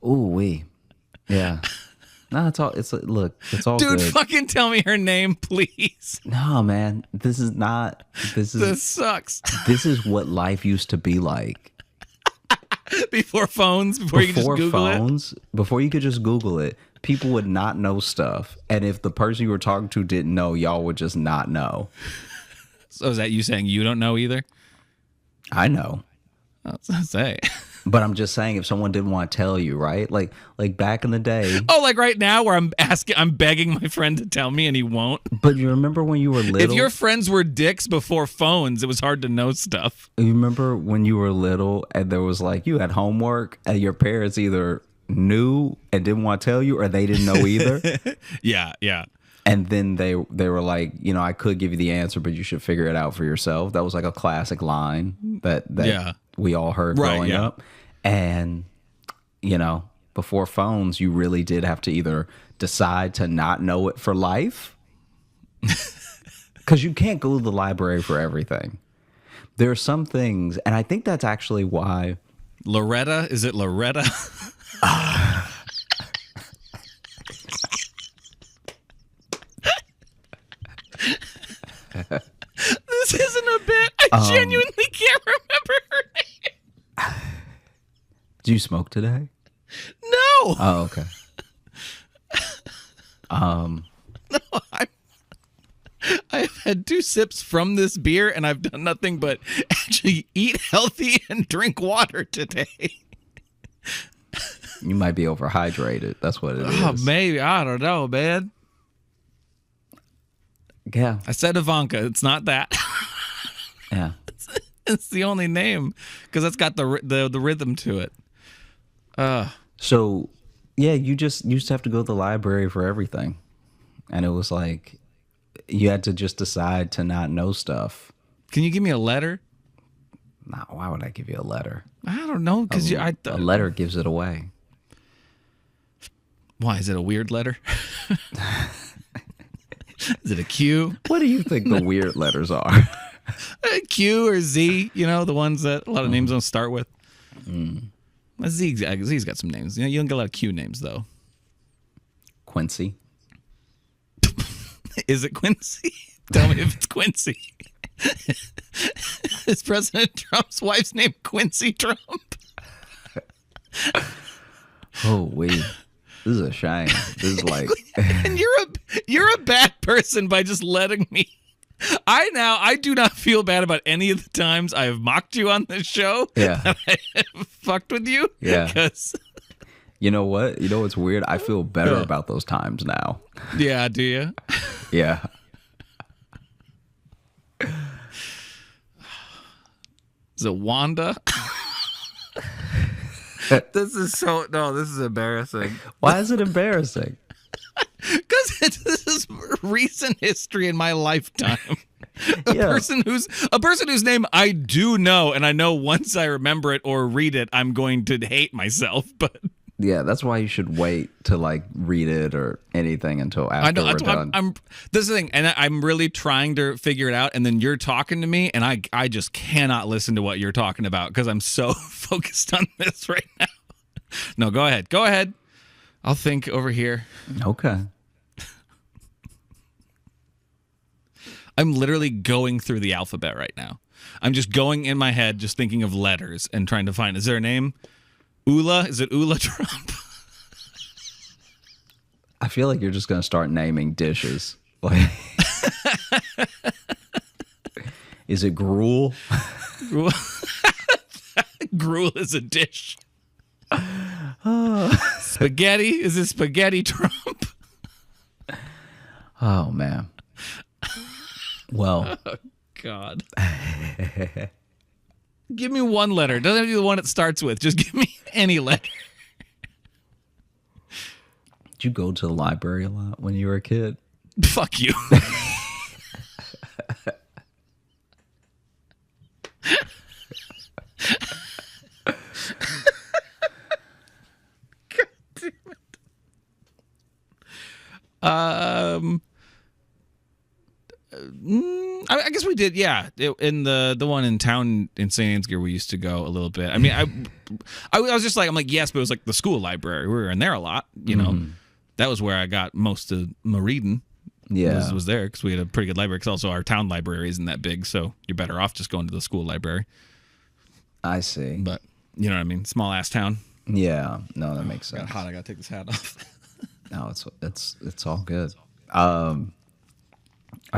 Ooh wee. Yeah. No, it's all. It's look. It's all Dude, good. fucking tell me her name, please. No, man. This is not. This is. This sucks. This is what life used to be like. Before phones, before you could just Before Google it. phones, before you could just Google it, people would not know stuff. And if the person you were talking to didn't know, y'all would just not know. So is that you saying you don't know either? I know. That's what I say. But I'm just saying, if someone didn't want to tell you, right? Like back in the day. Oh, like right now where I'm begging my friend to tell me and he won't. But you remember when you were little? If your friends were dicks before phones, it was hard to know stuff. You remember when you were little and there was like, you had homework and your parents either knew and didn't want to tell you or they didn't know either? Yeah, yeah. And then they were like, you know, I could give you the answer, but you should figure it out for yourself. That was like a classic line that Yeah. we all heard Right, growing yeah. up. And, you know, before phones, you really did have to either decide to not know it for life, because you can't go to the library for everything. There are some things, and I think that's actually why. Loretta? Is it Loretta? This isn't a bit. I genuinely can't remember her name. Do you smoke today? No. Oh, okay. I've had 2 sips from this beer and I've done nothing but actually eat healthy and drink water today. You might be overhydrated. That's what it is. Oh, maybe. I don't know, man. Yeah. I said Ivanka. It's not that. Yeah. It's the only name because that's got the rhythm to it. So, yeah, you just used to have to go to the library for everything. And it was like, you had to just decide to not know stuff. Can you give me a letter? Nah, why would I give you a letter? I don't know because A letter gives it away. Why is it a weird letter? Is it a Q? What do you think the weird letters are? A Q or Z? You know, the ones that a lot of names don't start with. Z's got some names. You don't get a lot of Q names though. Quincy. Is it Quincy? Tell me if it's Quincy. Is President Trump's wife's name Quincy Trump? Oh, wait. This is a shame. This is like... And you're a bad person by just letting me. I do not feel bad about any of the times I have mocked you on this show. Yeah. That I have fucked with you. Yeah. Because, You know what? You know what's weird? I feel better about those times now. yeah, do you? Yeah. Is it Wanda? This is embarrassing. Why is it embarrassing? Because this is recent history in my lifetime. A Yeah. person whose name I do know, and I know once I remember it or read it, I'm going to hate myself. But Yeah, that's why you should wait to like read it or anything until after I know we're that's why done. I'm this is the thing, and I'm really trying to figure it out. And then you're talking to me, and I just cannot listen to what you're talking about because I'm so focused on this right now. No, go ahead. I'll think over here. Okay. I'm literally going through the alphabet right now. I'm just going in my head, just thinking of letters and trying to find. Is there a name? Ula? Is it Ula Trump? I feel like you're just gonna start naming dishes. Like, is it gruel? Gruel is a dish. Spaghetti? Is it Spaghetti Trump? Oh man. Well, God. Give me one letter. Doesn't have to be the one it starts with. Just give me any letter. did you go to the library a lot when you were a kid? Fuck you. God damn it. I guess we did, yeah. In the one in town in St. Ansgar, we used to go a little bit. I mean, I was just like, I'm like, yes, but it was like the school library. We were in there a lot, you know. That was where I got most of my reading. Yeah. Was there because we had a pretty good library. Because also our town library isn't that big, so you're better off just going to the school library. I see. But you know what I mean? Small ass town. Yeah. No, that makes sense. Got hot. I gotta take this hat off. No, it's all good. I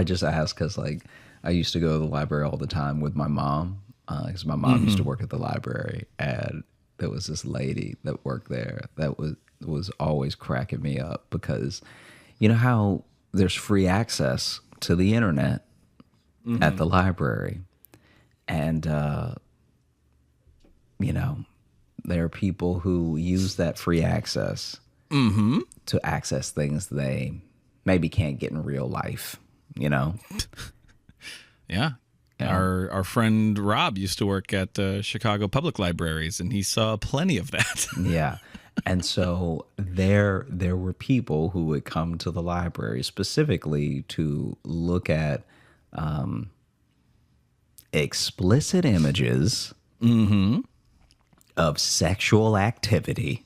just asked because like I used to go to the library all the time with my mom because my mom used to work at the library, and there was this lady that worked there that was always cracking me up because you know how there's free access to the internet at the library, and you know there are people who use that free access to access things they maybe can't get in real life, you know? Yeah. Our friend Rob used to work at Chicago Public Libraries, and he saw plenty of that. Yeah. And so there were people who would come to the library specifically to look at explicit images of sexual activity.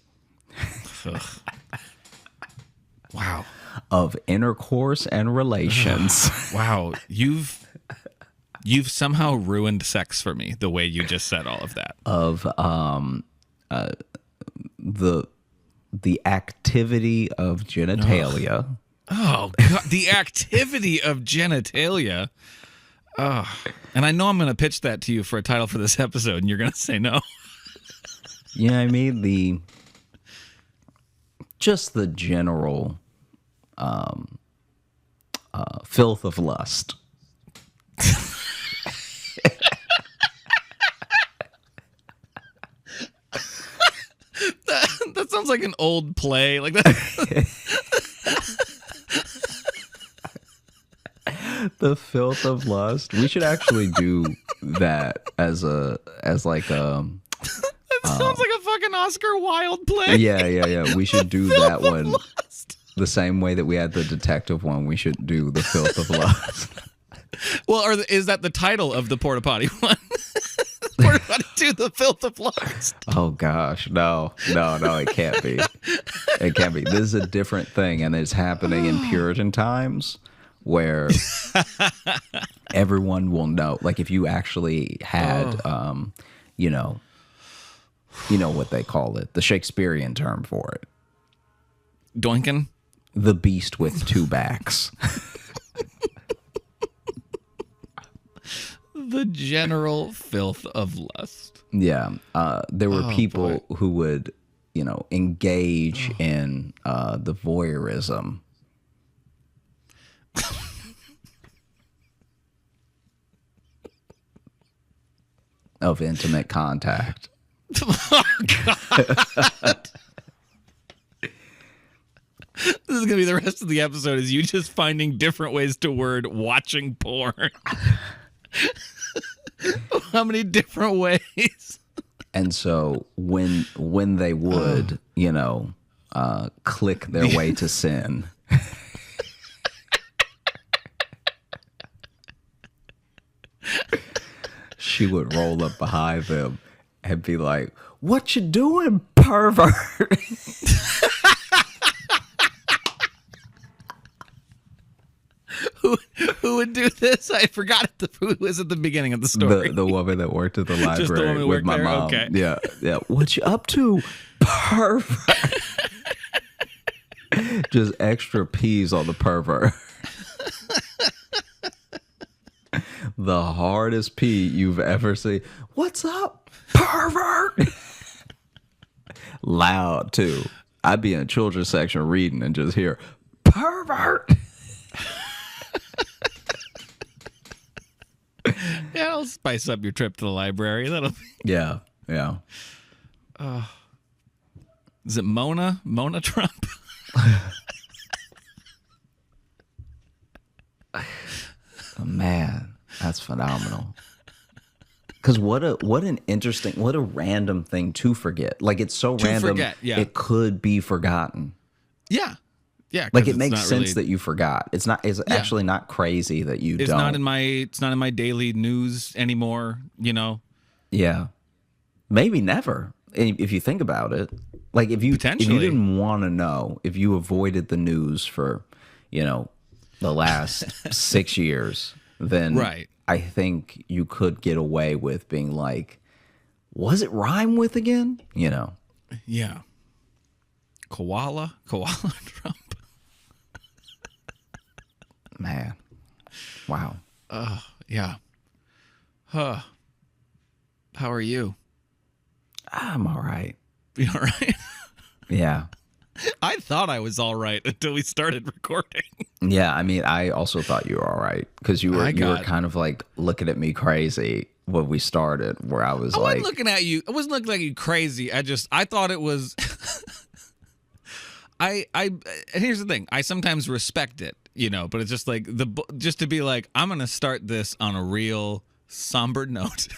Wow. Of intercourse and relations. Wow. You've somehow ruined sex for me the way you just said all of that. Of the activity of genitalia. Oh, God. The activity of genitalia. Oh. And I know I'm going to pitch that to you for a title for this episode, and you're going to say no. You know what I mean? Just the general filth of lust. That sounds like an old play. Like that. The filth of lust. We should actually do that as like Sounds like a fucking Oscar Wilde play. yeah. We should do that one the same way that we had the detective one. We should do the Filth of Lust. Well, or is that the title of the Porta Potty one? Porta Potty 2, The Filth of Lust. Oh gosh, no, it can't be. It can't be. This is a different thing, and it's happening in Puritan times where everyone will know. Like if you actually had, you know what they call it, the Shakespearean term for it, Doinkin? the beast with two backs. The general filth of lust. Yeah, there were people who would, engage in the voyeurism. Of intimate contact. Oh, God. This is going to be the rest of the episode is you just finding different ways to word watching porn. How many different ways? And so when they would, click their way to sin, she would roll up behind them and be like, "What you doing, pervert?" Who would do this? I forgot who was at the beginning of the story. The woman that worked at the Just the library woman who with worked my there? mom. Okay. Yeah. What you up to, pervert? Just extra peas on the pervert. The hardest P you've ever seen. What's up, pervert? Loud too. I'd be in a children's section reading and just hear pervert. Yeah, I'll spice up your trip to the library. That'll be... Yeah. Is it Mona? Mona Trump? Man, that's phenomenal. Because what a random thing to forget. Like it's so random, forget, yeah. It could be forgotten. Yeah. Yeah. 'cause Like it it's makes not sense really- that you forgot. It's not. It's actually not crazy that you It's don't. not in my daily news anymore, Yeah, maybe never. If you think about it, like if you Potentially. didn't want to know, if you avoided the news for, the last 6 years, then Right. I think you could get away with being like, was it rhyme with again? Yeah. Koala Trump. Man, wow. Yeah. Huh. How are you? I'm all right. You all right? Yeah. I thought I was all right until we started recording. Yeah, I mean, I also thought you were all right because you were kind of like looking at me crazy when we started, where I was I like, wasn't looking at you. I wasn't looking at you crazy. I thought it was. And here's the thing. I sometimes respect it, but it's just like just to be like, I'm gonna start this on a real somber note.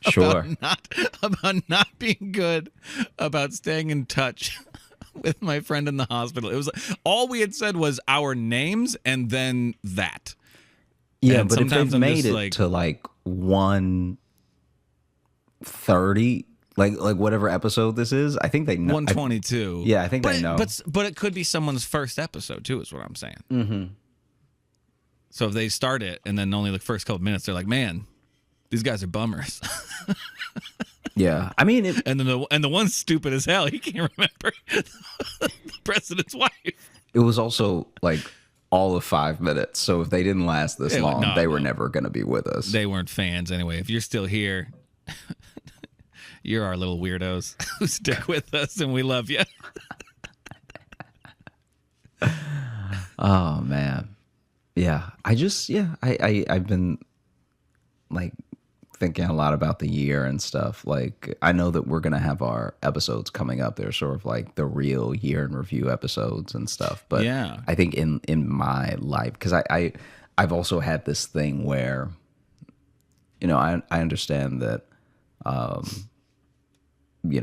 sure. about not being good, about staying in touch with my friend in the hospital. It was all we had said was our names and then that. Yeah, And but if sometimes they've I'm made just it like- to like 130, like whatever episode this is, I think they know. 122. Yeah, I think they know. But it could be someone's first episode too, is what I'm saying. Mm-hmm. So if they start it and then only the first couple minutes, they're like, "Man, these guys are bummers." Yeah, I mean, and then the one's stupid as hell. He can't remember the president's wife. it was also like all of 5 minutes. So if they didn't last this long, they were never going to be with us. They weren't fans anyway. If you're still here, you're our little weirdos who stick with us, and we love you. Oh man, yeah. I've been like thinking a lot about the year and stuff. Like I know that we're gonna have our episodes coming up. They're sort of like the real year in review episodes and stuff. But Yeah. I think in my life, because I've also had this thing where I understand that,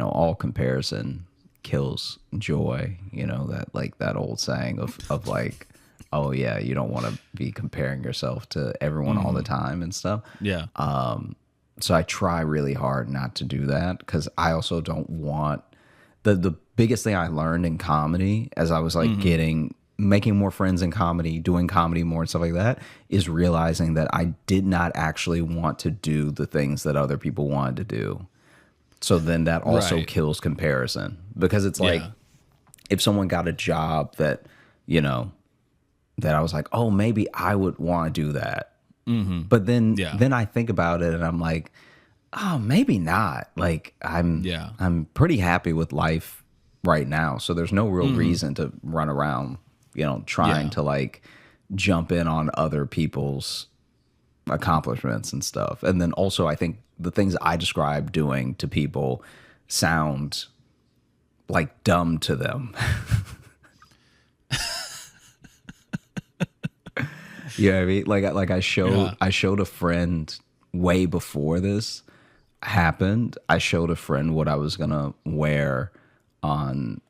all comparison kills joy. That like that old saying of like, oh yeah, you don't want to be comparing yourself to everyone all the time and stuff. Yeah. So I try really hard not to do that because I also don't want the biggest thing I learned in comedy as I was like making more friends in comedy, doing comedy more and stuff like that, is realizing that I did not actually want to do the things that other people wanted to do. So then that also Right. kills comparison because it's like Yeah. if someone got a job that, that I was like, oh, maybe I would want to do that. But then Yeah. then I think about it and I'm like, oh, maybe not. Like I'm pretty happy with life right now. So there's no real reason to run around, trying Yeah. to like jump in on other people's accomplishments and stuff. And then also I think the things I describe doing to people sound like dumb to them. You know what I mean? Like I showed a friend way before this happened. I showed a friend what I was gonna wear on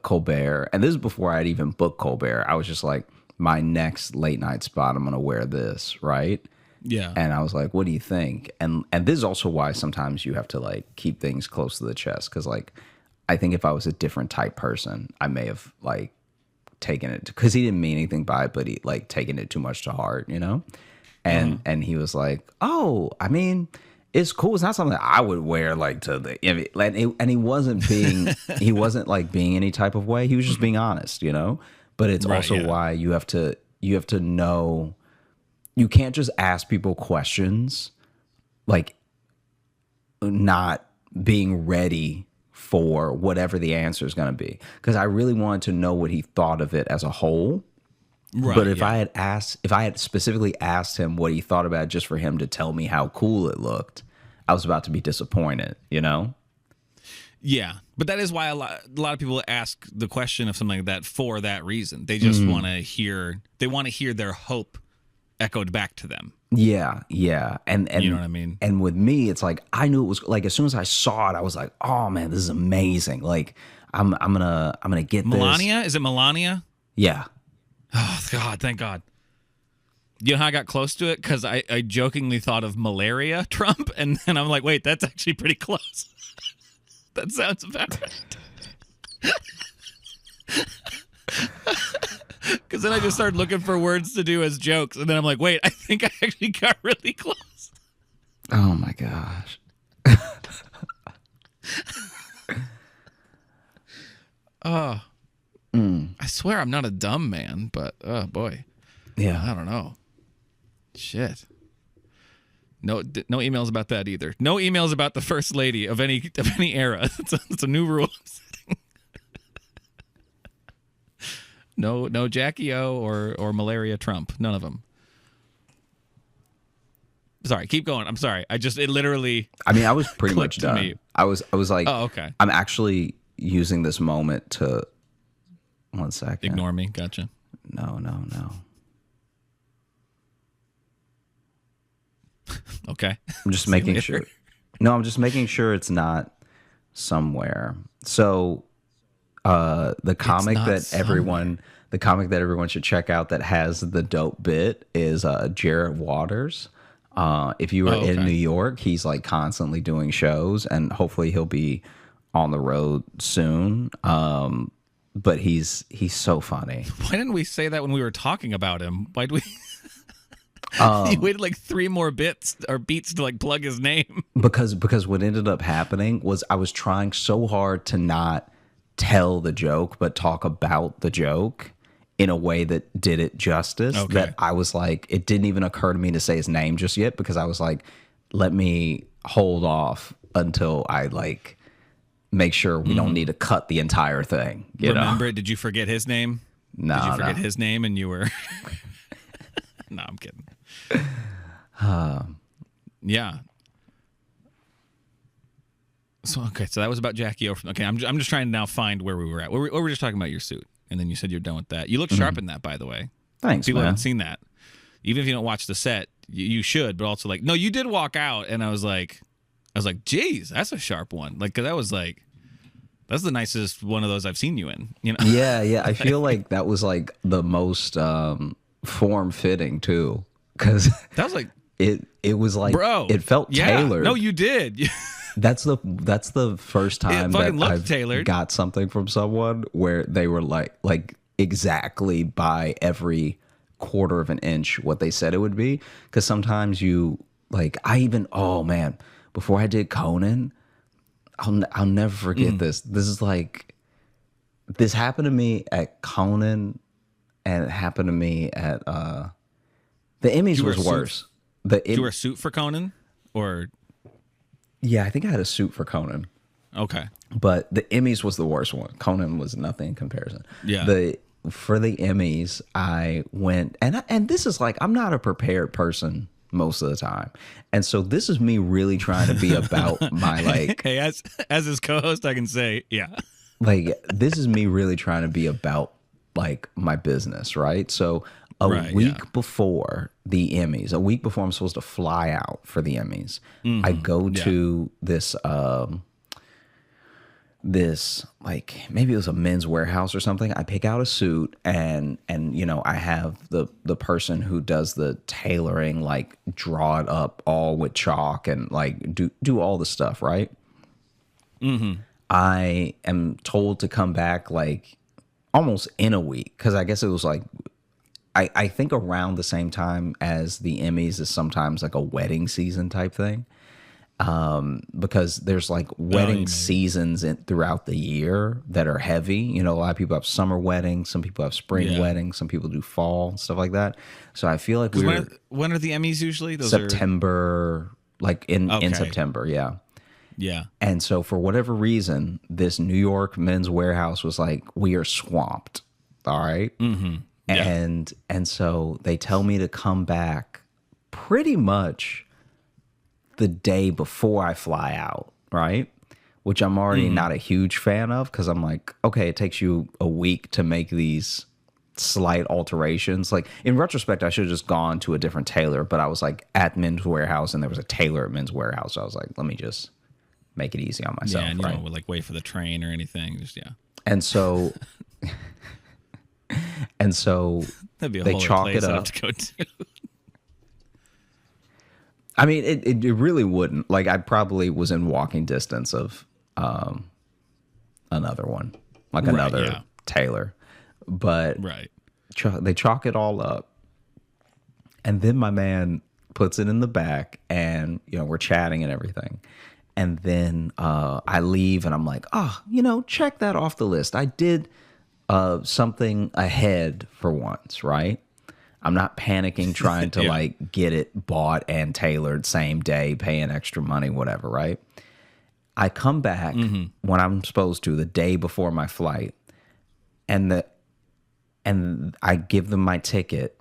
Colbert, and this is before I'd even booked Colbert. I was just like, my next late night spot, I'm gonna wear this, right? Yeah. And I was like, what do you think? And this is also why sometimes you have to like keep things close to the chest, because like I think if I was a different type person, I may have like taken it, because he didn't mean anything by it, but he like taken it too much to heart, and he was like, oh, I mean, it's cool, it's not something that I would wear like to the, and he wasn't being he wasn't like being any type of way, he was just being honest, but it's Right, also yeah. why you have to know, you can't just ask people questions like not being ready for whatever the answer is going to be, because I really wanted to know what he thought of it as a whole. Right, But if yeah. I had specifically asked him what he thought about it just for him to tell me how cool it looked, I was about to be disappointed, Yeah, but that is why a lot of people ask the question of something like that for that reason. They just want to hear their hope echoed back to them. Yeah, yeah. And You know what I mean? And with me, it's like I knew it was like as soon as I saw it, I was like, oh man, this is amazing. Like I'm gonna get this. Melania? Is it Melania? Yeah. Oh God, thank God. You know how I got close to it? Because I jokingly thought of malaria Trump, and then I'm like, wait, that's actually pretty close. That sounds about right. Because then I just started looking for words to do as jokes, and then I'm like, wait, I think I actually got really close. Oh my gosh. I swear I'm not a dumb man, but oh boy, Yeah. I don't know. Shit. No emails about that either. No emails about the first lady of any era. It's a new rule. No Jackie O or Malaria Trump. None of them. Sorry, keep going. I'm sorry. It literally. I mean, I was pretty much clicked to done. me. I was like, Oh, okay. I'm actually using this moment to, one second. Ignore me. Gotcha. No. Okay. I'm just See you making later. sure. No, I'm just making sure it's not somewhere. So, the comic not that everyone should check out that has the dope bit is Jarrett Waters. If you are Oh, okay. in New York, he's like constantly doing shows, and hopefully he'll be on the road soon. But he's so funny. Why didn't we say that when we were talking about him? Why'd we? Um, He waited like 3 more bits or beats to like plug his name. because what ended up happening was I was trying so hard to not tell the joke but talk about the joke in a way that did it justice, Okay. that I was like, it didn't even occur to me to say his name just yet, because I was like, let me hold off until I like make sure we don't need to cut the entire thing, you know? Remember it? Did you forget his name? No, Did you forget no. his name and you were? No, I'm kidding. Yeah. So that was about Jackie O. Okay, I'm just trying to now find where we were at. We were just talking about your suit, and then you said you're done with that. You look sharp in that, by the way. Thanks, People man. haven't seen that. even if you don't watch the set, you should. But also like, no, you did walk out, and I was like, geez, that's a sharp one. Like, 'cause that was like, that's the nicest one of those I've seen you in. You know? Yeah. I feel like that was like the most form fitting too, because That was like, it was like, bro, it felt yeah. tailored. No, you did. That's the first time that fucking looked I've tailored. got something from someone where they were like exactly by every quarter of an inch what they said it would be. Because sometimes you like, oh man, before I did Conan, I'll never forget this. This is like, this happened to me at Conan, and it happened to me at the Emmys wear was suits? worse. Did you wear a suit for Conan, or Yeah, I think I had a suit for Conan. okay? But the Emmys was the worst one. Conan was nothing in comparison. Yeah. For the Emmys, I went, and this is like, I'm not a prepared person most of the time, and so this is me really trying to be about my like, Hey, as his co-host, I can say, yeah. like this is me really trying to be about like my business, right? So a Right, week yeah. before the Emmys, a week before I'm supposed to fly out for the Emmys, I go to this like, maybe it was a Men's Warehouse or something. I pick out a suit, and you know, I have the person who does the tailoring like draw it up all with chalk and like do all the stuff, right? I am told to come back like almost in a week, because I guess it was like, I think around the same time as the Emmys is sometimes like a wedding season type thing. Because there's like wedding seasons throughout the year that are heavy. You know, a lot of people have summer weddings, some people have spring weddings, some people do fall, stuff like that. So I feel like When are the Emmys usually? Those September, like in September, yeah. Yeah. And so for whatever reason, this New York Men's Warehouse was like, we are swamped. All right. Mm-hmm. Yeah. And so they tell me to come back pretty much the day before I fly out, right? Which I'm already not a huge fan of, because I'm like, okay, it takes you a week to make these slight alterations. Like, in retrospect, I should have just gone to a different tailor, but I was like at Men's Warehouse, and there was a tailor at Men's Warehouse. So I was like, let me just make it easy on myself. Yeah, and you right? don't like wait for the train or anything. Just And so, that'd be a they whole chalk place it I'd have up. to go to. I mean, it really wouldn't. Like, I probably was in walking distance of another one, like Right, another yeah. tailor. But Right. they chalk it all up. And then my man puts it in the back, and, you know, we're chatting and everything. And then I leave, and I'm like, oh, you know, check that off the list. I did something ahead for once, right? I'm not panicking trying to Yeah. like get it bought and tailored same day, paying extra money, whatever, right? I come back when I'm supposed to, the day before my flight, and I give them my ticket,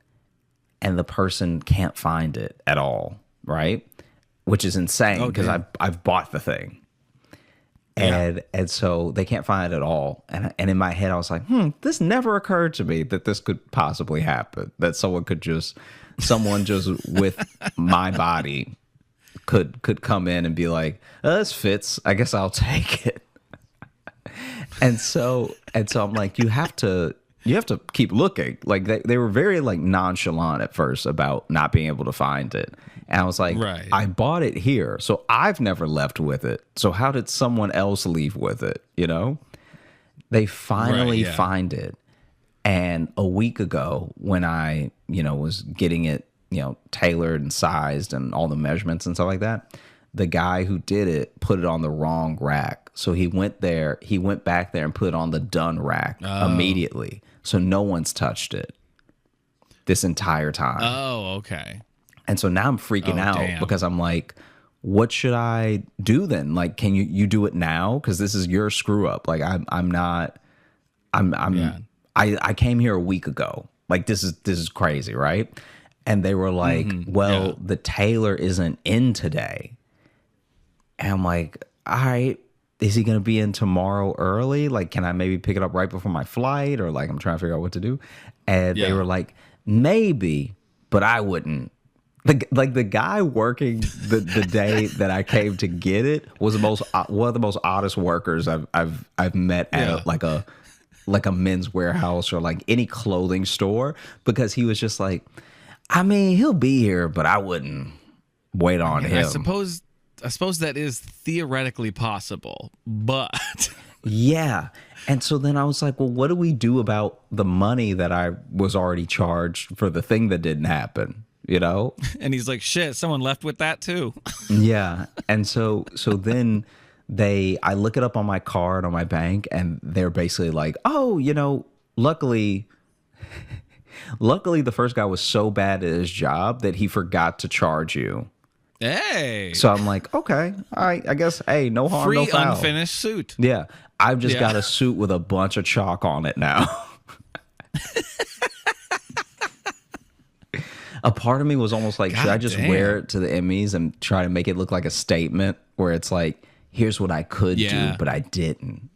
and the person can't find it at all, right? Which is insane, because I've bought the thing. And so they can't find it at all. And in my head, I was like, this never occurred to me that this could possibly happen. That someone just with my body could come in and be like, oh, this fits. I guess I'll take it. and so I'm like, you have to keep looking. Like they were very like nonchalant at first about not being able to find it. And I was like, Right. I bought it here, so I've never left with it. So how did someone else leave with it? You know? They finally Right, yeah. find it. And a week ago, when I, you know, was getting it, you know, tailored and sized and all the measurements and stuff like that, the guy who did it put it on the wrong rack. So he went back there and put it on the done rack immediately. So no one's touched it this entire time. Oh, okay. And so now I'm freaking out damn. because I'm like, what should I do then? Like, can you do it now? Because this is your screw up. Like, I came here a week ago. Like, this is crazy, right? And they were like, well, yeah. the tailor isn't in today. And I'm like, all right, is he going to be in tomorrow early? Like, can I maybe pick it up right before my flight? Or like, I'm trying to figure out what to do. And they Yeah. were like, maybe, but I wouldn't. The guy working the day that I came to get it was the most one of the most oddest workers I've met at like a Men's Warehouse or like any clothing store, because he was just like, I mean, he'll be here, but I wouldn't wait on him. I suppose that is theoretically possible, but yeah. And so then I was like, well, what do we do about the money that I was already charged for the thing that didn't happen? You know? And he's like, shit, someone left with that too. Yeah. And so then I look it up on my card on my bank, and they're basically like, oh, luckily the first guy was so bad at his job that he forgot to charge you. Hey. So I'm like, okay, all right, I guess, hey, no harm, Free no foul. unfinished suit. Yeah. I've just got a suit with a bunch of chalk on it now. A part of me was almost like, should I just wear it to the Emmys and try to make it look like a statement where it's like, here's what I could do, but I didn't.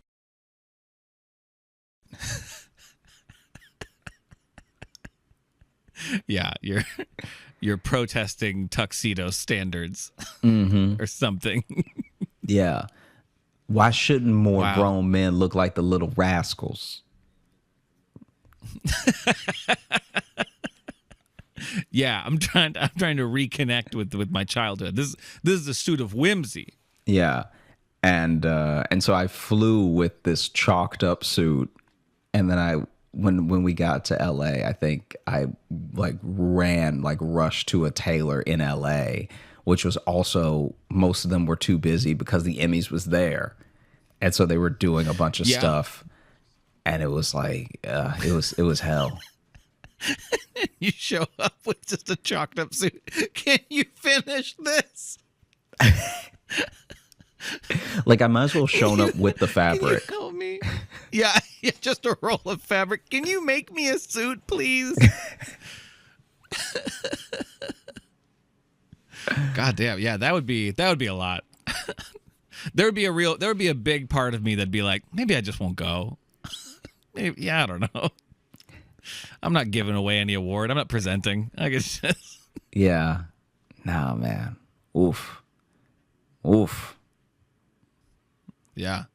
Yeah, you're protesting tuxedo standards or something. Yeah. Why shouldn't more grown men look like the Little Rascals? Yeah, I'm trying to reconnect with my childhood. This is a suit of whimsy. Yeah. And so I flew with this chalked up suit, and then when we got to LA, I think I rushed to a tailor in LA, which was also, most of them were too busy because the Emmys was there. And so they were doing a bunch of stuff, and it was like, it was hell. You show up with just a chalked up suit. Can you finish this? Like, I might as well shown up with the fabric. Can you help me? Yeah, just a roll of fabric. Can you make me a suit, please? God damn, yeah, that would be a lot. There would be a big part of me that'd be like, maybe I just won't go. Maybe, yeah, I don't know. I'm not giving away any award. I'm not presenting. I guess just... Yeah. Nah, man. Oof. Yeah.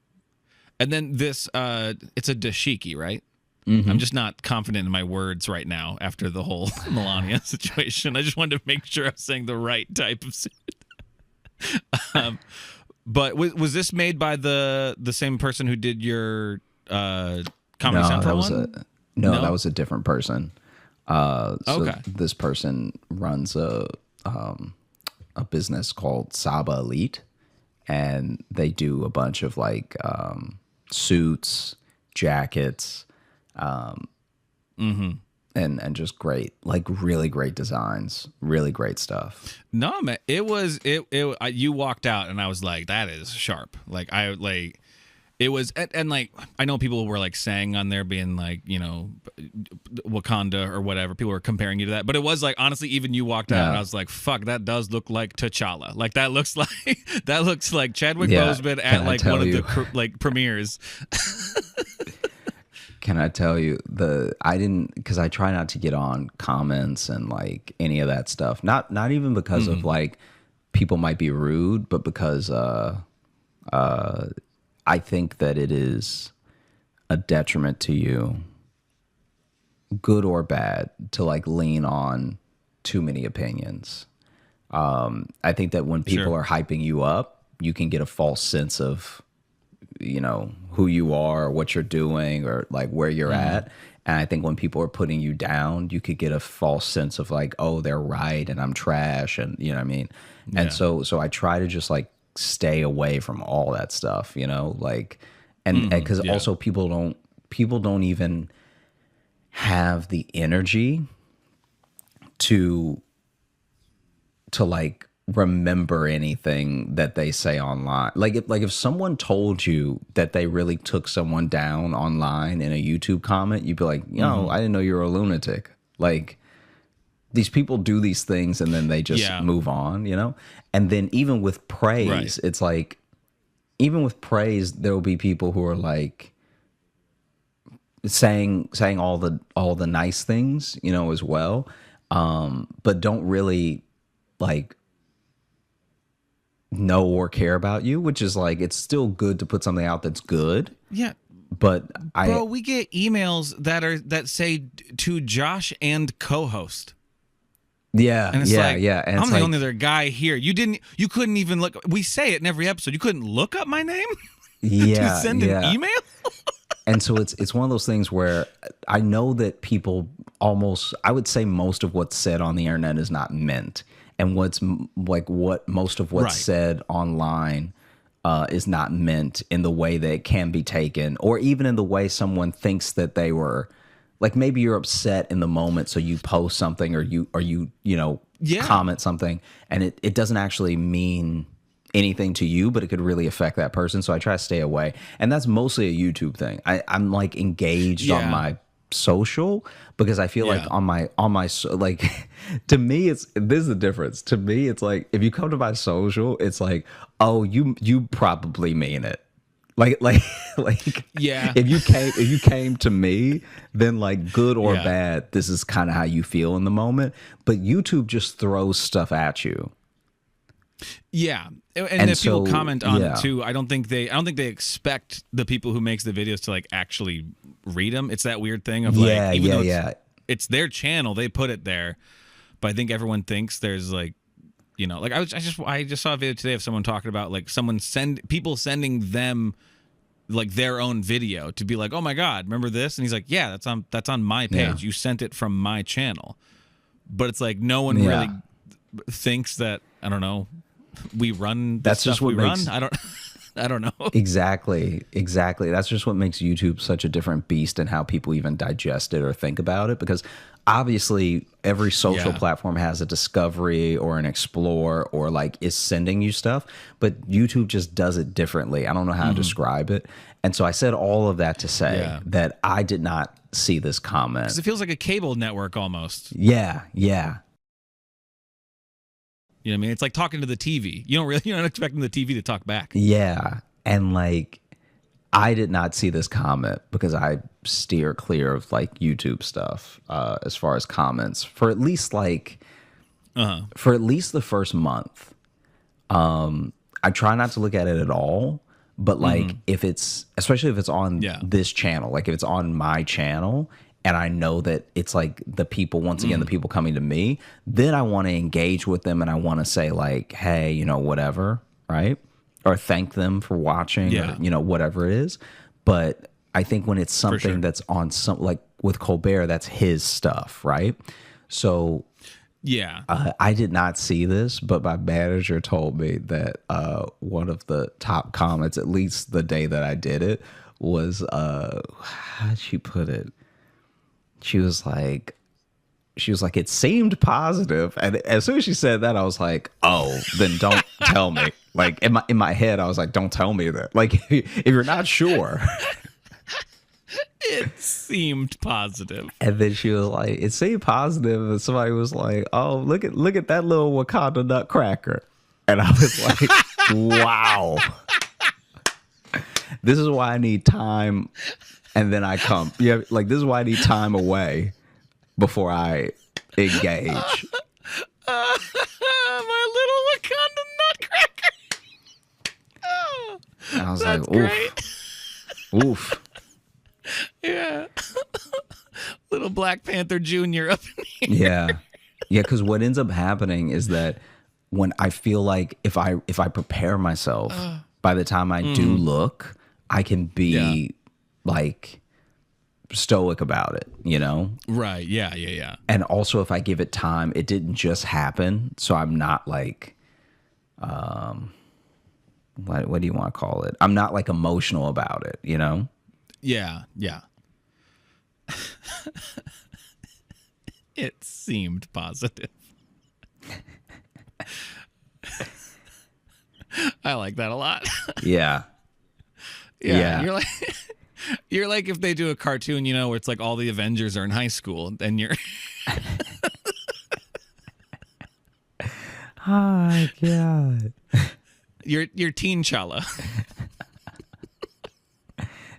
And then this, it's a dashiki, right? Mm-hmm. I'm just not confident in my words right now after the whole Melania situation. I just wanted to make sure I was saying the right type of suit. But was this made by the same person who did your Comedy Central one? No, that was a different person. Okay. This person runs a business called Saba Elite, and they do a bunch of like suits, jackets, and just great, like really great designs, really great stuff. No, man, you walked out and I was like, that is sharp. It was, and like, I know people were like saying on there being like, Wakanda or whatever. People were comparing you to that, but it was like, honestly, even you walked out and I was like, fuck, that does look like T'Challa. Like that looks like Chadwick Boseman at like one of the premieres. Can I tell you because I try not to get on comments and like any of that stuff. Not even because of like people might be rude, but because I think that it is a detriment to you, good or bad, to like lean on too many opinions. I think that when people are hyping you up, you can get a false sense of, who you are, or what you're doing, or like where you're at. And I think when people are putting you down, you could get a false sense of like, oh, they're right and I'm trash, and you know what I mean? Yeah. And so I try to just like stay away from all that stuff, like, and because also people don't even have the energy to like remember anything that they say online. Like if someone told you that they really took someone down online in a YouTube comment, you'd be like, I didn't know you were a lunatic. Like, these people do these things and then they just move on, And then even with praise, it's like, even with praise, there will be people who are like saying all the nice things, as well. but don't really like know or care about you, which is like, it's still good to put something out that's good. Yeah. But Bro, we get emails that say to Josh and co-host. Yeah, And it's like, And I'm it's the like, only other guy here. You couldn't even look. We say it in every episode. You couldn't look up my name yeah, to send an email. And so it's one of those things where I know that people I would say most of what's said on the internet is not meant, and what most of what's Right. said online is not meant in the way that it can be taken, or even in the way someone thinks that they were. Like, maybe you're upset in the moment, so you post something or you Yeah. comment something, and it doesn't actually mean anything to you, but it could really affect that person. So I try to stay away, and that's mostly a YouTube thing. I'm like engaged on Yeah. my social because I feel like Yeah. on my like to me this is the difference. To me, it's like if you come to my social, it's like, oh, you probably mean it. Like Yeah. if you came to me, then like good or Yeah. bad, this is kind of how you feel in the moment. But YouTube just throws stuff at you. Yeah, and And if people so, comment on yeah. it too, I don't think they expect the people who makes the videos to like actually read them. It's that weird thing of like, Yeah, even though yeah. it's their channel, they put it there, but I think everyone thinks there's like, like I just saw a video today of someone talking about like people sending them like their own video to be like, oh my god, remember this? And he's like, yeah, that's on my page. Yeah. You sent it from my channel, but it's like no one Yeah. really thinks that. I don't know. We run. That's stuff just what we makes- run. I don't know. Exactly. That's just what makes YouTube such a different beast and how people even digest it or think about it. Because obviously every social Yeah. platform has a discovery or an explore or like is sending you stuff, but YouTube just does it differently. I don't know how to describe it. And so I said all of that to say Yeah. that I did not see this comment. 'Cause it feels like a cable network almost. Yeah. You know what I mean? It's like talking to the TV. You're not expecting the TV to talk back. Yeah. And like, I did not see this comment because I steer clear of like YouTube stuff as far as comments for at least like, for at least the first month. I try not to look at it at all, but like especially if it's on Yeah. this channel, like if it's on my channel, and I know that it's like the people, once again, the people coming to me, then I want to engage with them and I want to say like, hey, whatever, right? Or thank them for watching Yeah. or, whatever it is. But I think when it's something sure. that's on some, like with Colbert, that's his stuff, right? So Yeah. I did not see this, but my manager told me that one of the top comments, at least the day that I did it, was, how'd she put it? She was like, it seemed positive. And as soon as she said that, I was like, oh, then don't tell me. Like in my head, I was like, don't tell me that. Like if you're not sure. It seemed positive. And then she was like, it seemed positive. And somebody was like, oh, look at that little Wakanda nutcracker. And I was like, wow. This is why I need time. And then I come. Yeah, like this is why I need time away before I engage. My little Wakanda nutcracker. Oh, And I was that's like, great. oof. Yeah. Little Black Panther Jr. up in here. Yeah. Yeah, because what ends up happening is that when I feel like if I prepare myself, by the time I do look, I can be like stoic about it, Right. Yeah. And also if I give it time, it didn't just happen. So I'm not like what do you want to call it? I'm not like emotional about it, Yeah. It seemed positive. I like that a lot. Yeah. Yeah. You're like if they do a cartoon, where it's like all the Avengers are in high school, and you're Oh my God. you're Teen Chala.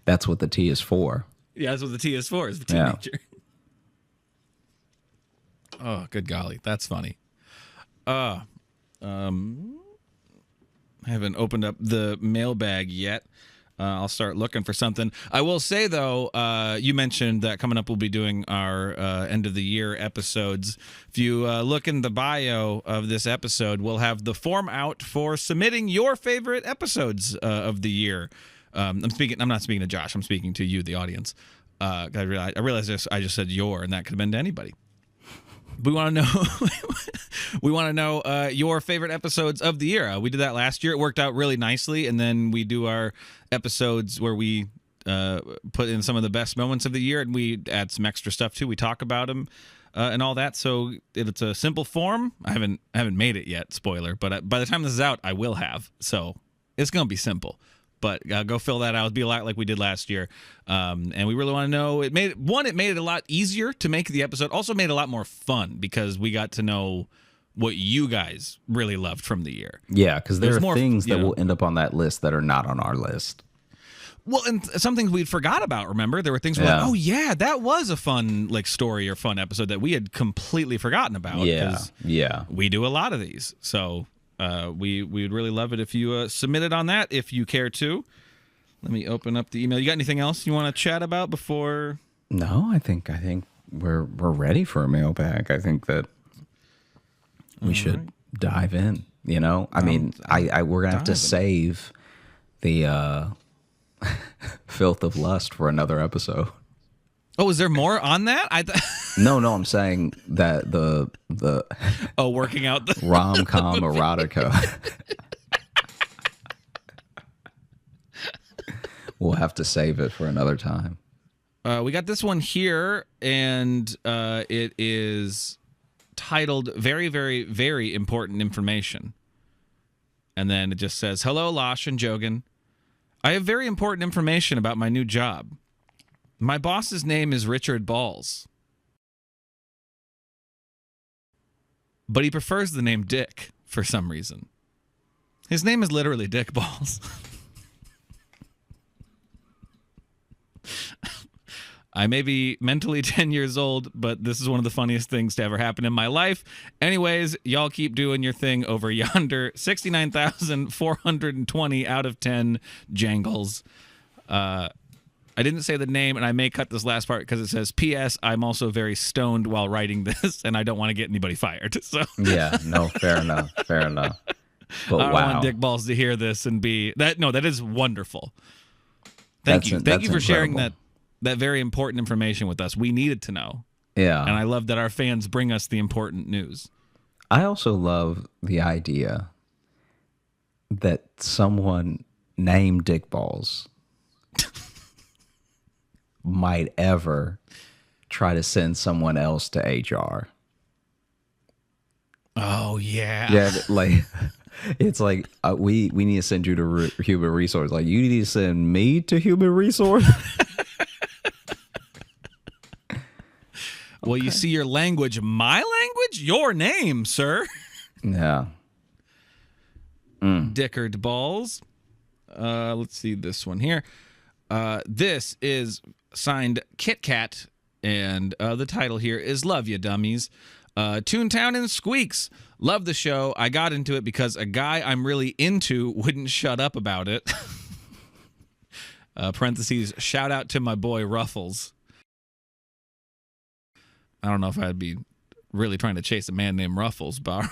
That's what the T is for. Yeah, that's what the T is for, is for Yeah. teenager. Oh, good golly, that's funny. I haven't opened up the mailbag yet. I'll start looking for something. I will say, though, you mentioned that coming up we'll be doing our end of the year episodes. If you look in the bio of this episode, we'll have the form out for submitting your favorite episodes of the year. I'm not speaking to Josh. I'm speaking to you, the audience. I realized I just said your, and that could have been to anybody. We want to know. We want to know your favorite episodes of the year. We did that last year. It worked out really nicely, and then we do our episodes where we put in some of the best moments of the year, and we add some extra stuff too. We talk about them and all that. So it's a simple form. I haven't made it yet. Spoiler, but by the time this is out, I will have. So it's gonna be simple. But go fill that out. It'll be a lot like we did last year. And we really want to know. It made it a lot easier to make the episode. Also made it a lot more fun because we got to know what you guys really loved from the year. Yeah, because there There's are more, things you that know. will end up on that list that are not on our list. Well, and some things we'd forgot about, remember? There were things we're like, oh, yeah, that was a fun story or fun episode that we had completely forgotten about. Yeah, 'cause yeah. we do a lot of these. So we would really love it if you submitted on that, if you care to. Let me open up the email. You got anything else you want to chat about before? No, I think we're ready for a mailbag. I think that we should dive in. You know, I mean, we're gonna have to save the filth of lust for another episode. Oh, is there more on that? No, I'm saying that the working out the rom-com erotica. We'll have to save it for another time. We got this one here, and it is titled "Very, Very, Very Important Information." And then it just says, "Hello, Losh and Jogan. I have very important information about my new job. My boss's name is Richard Balls, but he prefers the name Dick for some reason. His name is literally Dick Balls." I may be mentally 10 years old, but this is one of the funniest things to ever happen in my life. Anyways, y'all keep doing your thing over yonder. 69,420 out of 10 jangles. I didn't say the name, and I may cut this last part because it says, P.S. I'm also very stoned while writing this, and I don't want to get anybody fired. So Yeah, no, fair enough. But I don't wow. want Dick Balls to hear this and be that. No, that is wonderful. Thank you That's for sharing incredible. that very important information with us. We needed to know. Yeah. And I love that our fans bring us the important news. I also love the idea that someone named Dick Balls might ever try to send someone else to HR. Oh, yeah. Yeah, like it's like we need to send you to human resource. Like you need to send me to human resource. Well, you see your language, my language, your name, sir. Yeah. Dickard Balls. Let's see this one here. This is signed Kit Kat, and the title here is Love Ya Dummies. Toontown and Squeaks. Love the show. I got into it because a guy I'm really into wouldn't shut up about it. Parentheses, shout out to my boy Ruffles. I don't know if I'd be really trying to chase a man named Ruffles, but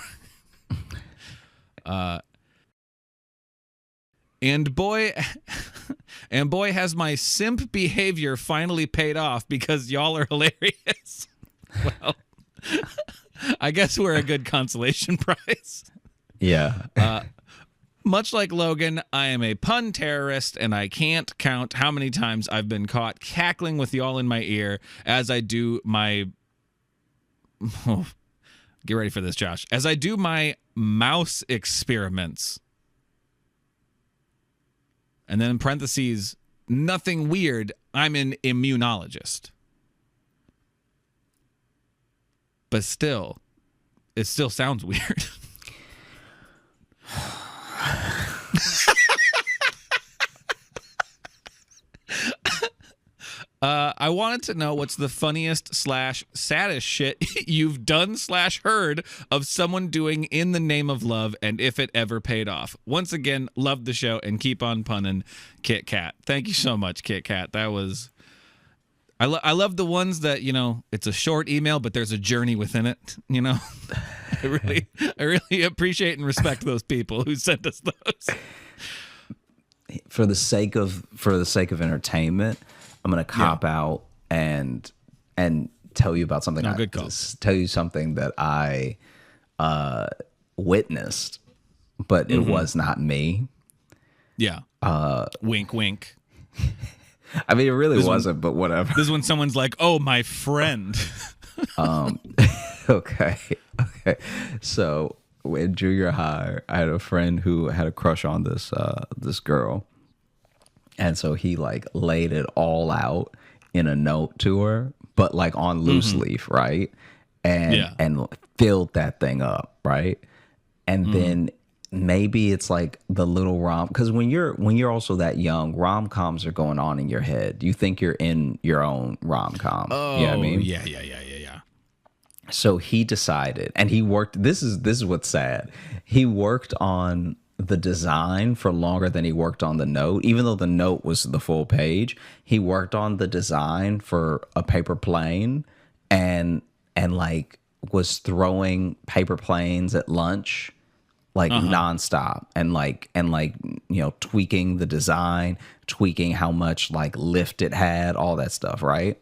and boy has my simp behavior finally paid off because y'all are hilarious. Well, I guess we're a good consolation prize. Yeah. Much like Logan, I am a pun terrorist, and I can't count how many times I've been caught cackling with y'all in my ear as I do my... Get ready for this, Josh. As I do my mouse experiments. And then in parentheses, nothing weird, I'm an immunologist. But still, it still sounds weird. I wanted to know what's the funniest / saddest shit you've done / heard of someone doing in the name of love, and if it ever paid off. Once again, love the show and keep on punning, Kit Kat. Thank you so much, Kit Kat. That was. I love the ones that, you know, it's a short email, but there's a journey within it. You know, I really appreciate and respect those people who sent us those. For the sake of entertainment, I'm gonna cop out and tell you about something. Good call. Tell you something that I witnessed, but it was not me. Yeah. Wink, wink. I mean, it really wasn't, but whatever. This is when someone's like, "Oh, my friend." Okay. So in junior high, I had a friend who had a crush on this girl, and so he like laid it all out in a note to her, but like on loose leaf, right? And filled that thing up, right? And then maybe it's like the little because when you're also that young, rom-coms are going on in your head. You think you're in your own rom-com. Oh, you know what I mean? Yeah. So he decided, and he worked. This is what's sad. He worked on the design for longer than he worked on the note. Even though the note was the full page, he worked on the design for a paper plane, and like was throwing paper planes at lunch, like nonstop, and like you know, tweaking the design, tweaking how much like lift it had, all that stuff, right?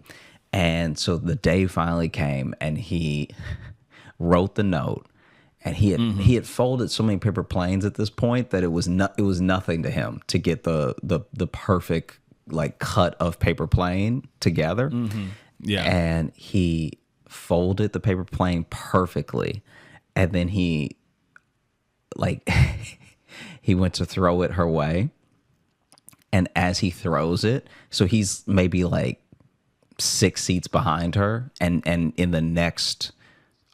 And so the day finally came, and he wrote the note, and he had folded so many paper planes at this point that it was nothing to him to get the perfect like cut of paper plane together. Yeah. And he folded the paper plane perfectly, and then he went to throw it her way, and as he throws it, so he's maybe like 6 seats behind her, and in the next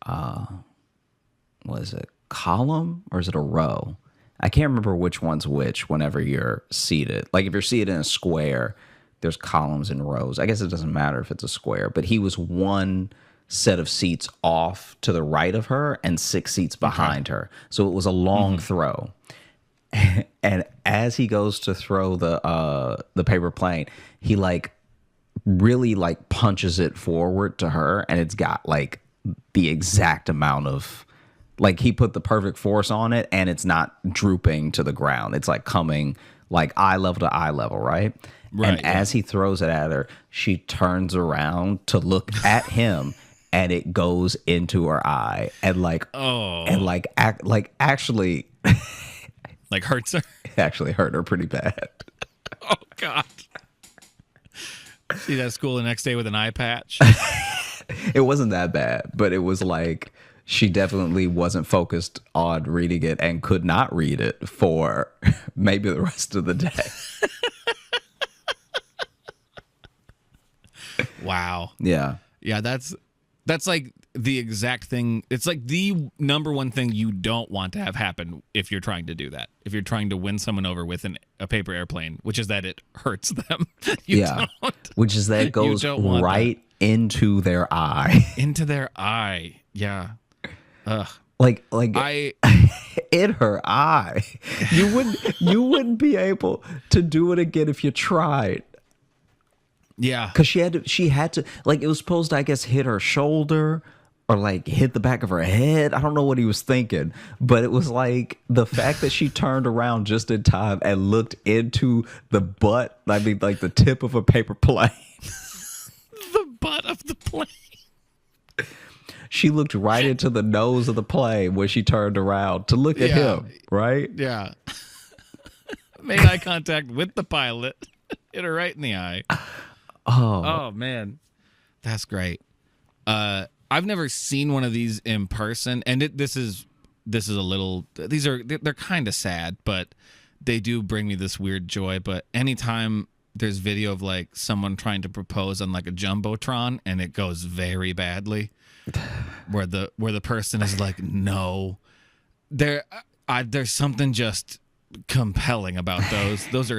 what is it, column, or is it a row? I can't remember which one's which whenever you're seated. Like if you're seated in a square, there's columns and rows. I guess it doesn't matter if it's a square, but he was one set of seats off to the right of her and 6 seats behind her. So it was a long throw. And as he goes to throw the paper plane, he like really like punches it forward to her, and it's got like the exact amount of, like, he put the perfect force on it, and it's not drooping to the ground. It's like coming like eye level to eye level, right? And as he throws it at her, she turns around to look at him, and it goes into her eye, and like actually like hurts her. It actually hurt her pretty bad. Oh God. See that school the next day with an eye patch. It wasn't that bad, but it was like she definitely wasn't focused on reading it and could not read it for maybe the rest of the day. Wow. Yeah. Yeah, that's like the exact thing. It's like the number one thing you don't want to have happen if you're trying to do that. If you're trying to win someone over with a paper airplane, which is that it hurts them. Which is that it goes right into their eye. Into their eye. Yeah. Ugh. Like in her eye. You wouldn't be able to do it again if you tried. Yeah. Because she had to, like, it was supposed to, I guess, hit her shoulder or like hit the back of her head. I don't know what he was thinking, but it was like the fact that she turned around just in time and looked into the butt, I mean, like the tip of a paper plane. The butt of the plane. She looked right into the nose of the plane when she turned around to look at him, right? Yeah. Made eye contact with the pilot. Hit her right in the eye. Oh man. That's great. I've never seen one of these in person, and they're kind of sad, but they do bring me this weird joy. But anytime there's video of like someone trying to propose on like a jumbotron and it goes very badly, where the person is like, no, there's something just compelling about those. Those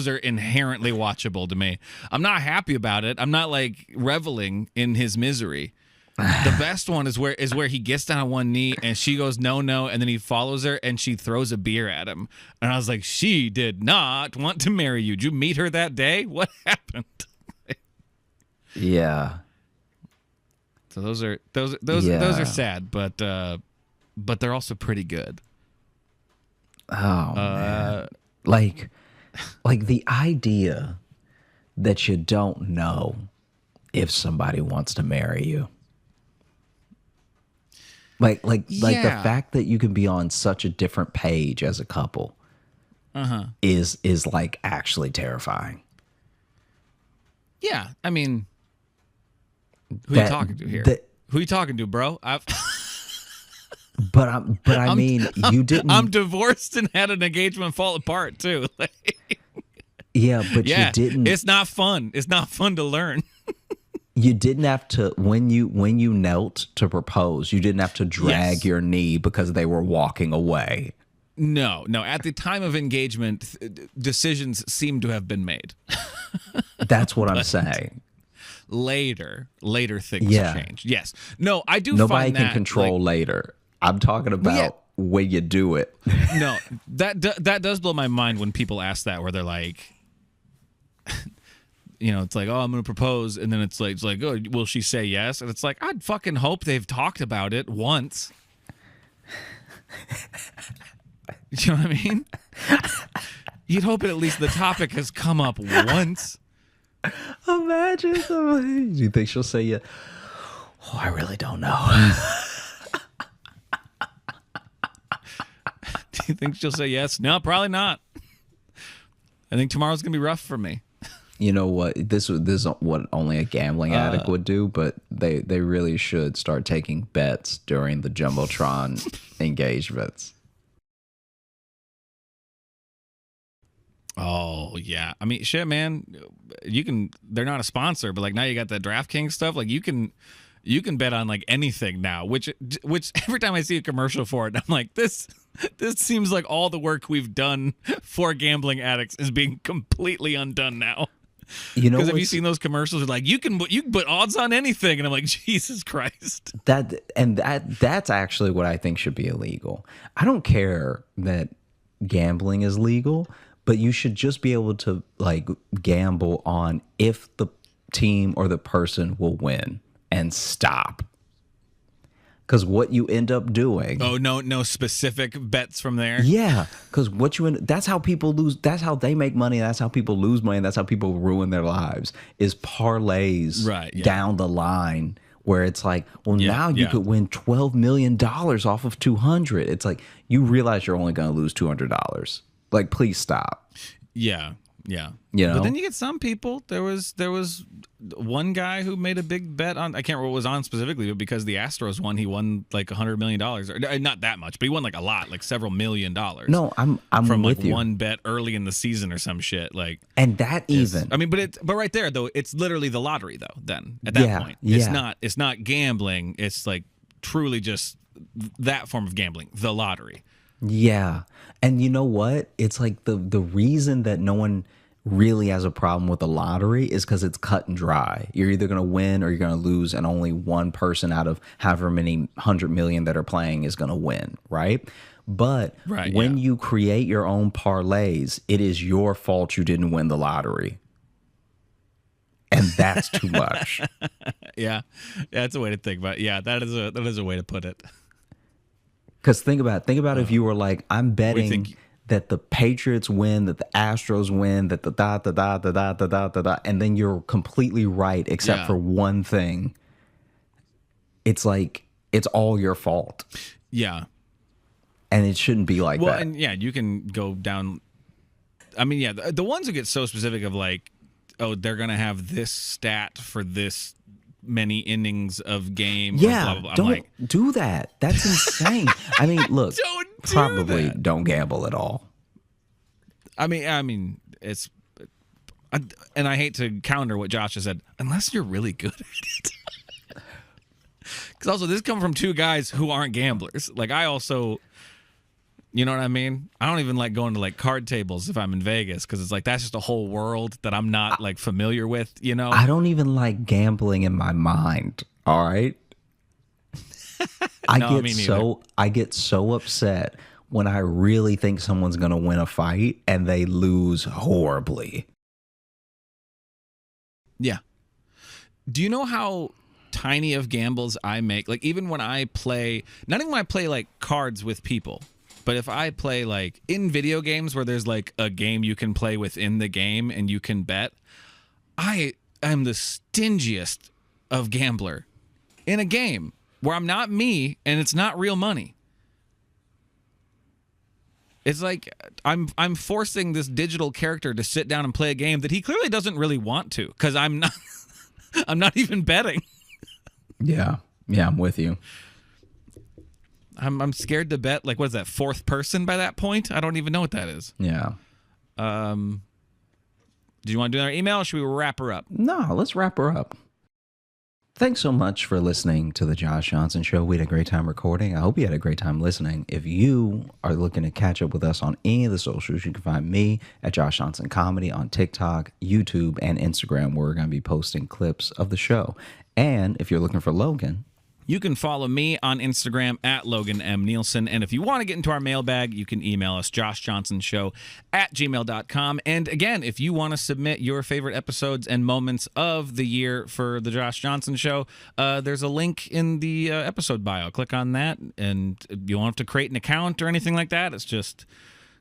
are inherently watchable to me. I'm not happy about it. I'm not like reveling in his misery. The best one is where he gets down on one knee and she goes no, and then he follows her and she throws a beer at him. And I was like, she did not want to marry you. Did you meet her that day? What happened? Yeah. So those are Yeah. sad, but they're also pretty good. Oh man. Like the idea that you don't know if somebody wants to marry you. Like the Yeah. fact that you can be on such a different page as a couple is like actually terrifying. Yeah, I mean, who That- you talking to here? that- Who you talking to, bro? But I mean, you didn't. I'm divorced and had an engagement fall apart too. Yeah, but Yeah, you didn't. it's not fun. It's not fun to learn. You didn't have to when you knelt to propose. You didn't have to drag Yes. your knee because they were walking away. No. At the time of engagement, decisions seem to have been made. That's what I'm saying. Later things Yeah. changed. Yes. No, I do. Nobody find can that, control later. I'm talking about yeah. when you do it. No, that does blow my mind when people ask that, where they're like, it's like, oh, I'm going to propose, and then it's like, oh, will she say yes? And it's like, I'd fucking hope they've talked about it once. You know what I mean? You'd hope at least the topic has come up once. Imagine somebody. Do you think she'll say yeah? Oh, I really don't know. Do you think she'll say yes? No, probably not. I think tomorrow's going to be rough for me. You know what? This is what only a gambling addict would do, but they really should start taking bets during the Jumbotron engagements. Oh, yeah. I mean, shit, man. They're not a sponsor, but like now you got the DraftKings stuff. Like you can bet on like anything now, which every time I see a commercial for it, I'm like, this seems like all the work we've done for gambling addicts is being completely undone now. You know, Because have you what's- seen those commercials? Like you can put odds on anything, and I'm like, Jesus Christ. that's actually what I think should be illegal. I don't care that gambling is legal, but you should just be able to like gamble on if the team or the person will win and stop. Because what you end up doing. Oh, no specific bets from there. Yeah, because that's how people lose. That's how they make money. That's how people lose money. That's how people ruin their lives. Is parlays Right, yeah. down the line where it's like, well, Yeah, now you yeah. could win $12 million off of 200. It's like you realize you're only going to lose $200. Like, please stop. Yeah. You know? But then you get some people. There was one guy who made a big bet on. I can't remember what it was on specifically, but because the Astros won, he won like $100 million, or not that much, but he won like a lot, like several $1 million. No, I'm from with like you. one bet early in the season or some shit. Like, And that even. I mean, but right there though, it's literally the lottery though. Then at that Yeah, point, yeah. it's not gambling. It's like truly just that form of gambling, the lottery. Yeah. And you know what? It's like the reason that no one really has a problem with the lottery is because it's cut and dry. You're either going to win or you're going to lose, and only one person out of however many 100 million that are playing is going to win, right? But Right, when yeah. you create your own parlays, it is your fault you didn't win the lottery. And that's too much. Yeah, that's a way to think about it. Yeah, that is a way to put it. Because think about if you were like, I'm betting think- that the Patriots win, that the Astros win, that the da, and then you're completely right except Yeah. for one thing. It's like it's all your fault, Yeah. and it shouldn't be like Well, that. and yeah, you can go down. I mean, yeah, the ones who get so specific of like, oh, they're gonna have this stat for this many innings of game. Yeah, or blah, blah, blah. I'm don't like, do that. That's insane. I mean, look, Don't do probably that. don't gamble at all. I mean, it's. And I hate to counter what Josh has said, unless you're really good at it. Because also, this comes from two guys who aren't gamblers. Like, I also, You know what I mean? I don't even like going to like card tables if I'm in Vegas because it's like that's just a whole world that I'm not like familiar with, you know? I don't even like gambling in my mind. All right. No, me neither. I get so upset when I really think someone's gonna win a fight and they lose horribly. Yeah. Do you know how tiny of gambles I make? Like even when I play, not even when I play like cards with people, but if I play like in video games where there's like a game you can play within the game and you can bet, I am the stingiest of gambler in a game where I'm not me and it's not real money. It's like I'm forcing this digital character to sit down and play a game that he clearly doesn't really want to because I'm not I'm not even betting. Yeah. Yeah, I'm with you. I'm scared to bet, like, what is that, fourth person by that point? I don't even know what that is. Yeah. Do you want to do our email or should we wrap her up? No, let's wrap her up. Thanks so much for listening to the Josh Johnson Show. We had a great time recording. I hope you had a great time listening. If you are looking to catch up with us on any of the socials, you can find me at Josh Johnson Comedy on TikTok, YouTube, and Instagram, where we're going to be posting clips of the show. And if you're looking for Logan, You can follow me on Instagram at Logan M. Nielsen. And if you want to get into our mailbag, you can email us, joshjohnsonshow@gmail.com. And again, if you want to submit your favorite episodes and moments of the year for the Josh Johnson Show, there's a link in the episode bio. Click on that, and you won't have to create an account or anything like that. It's just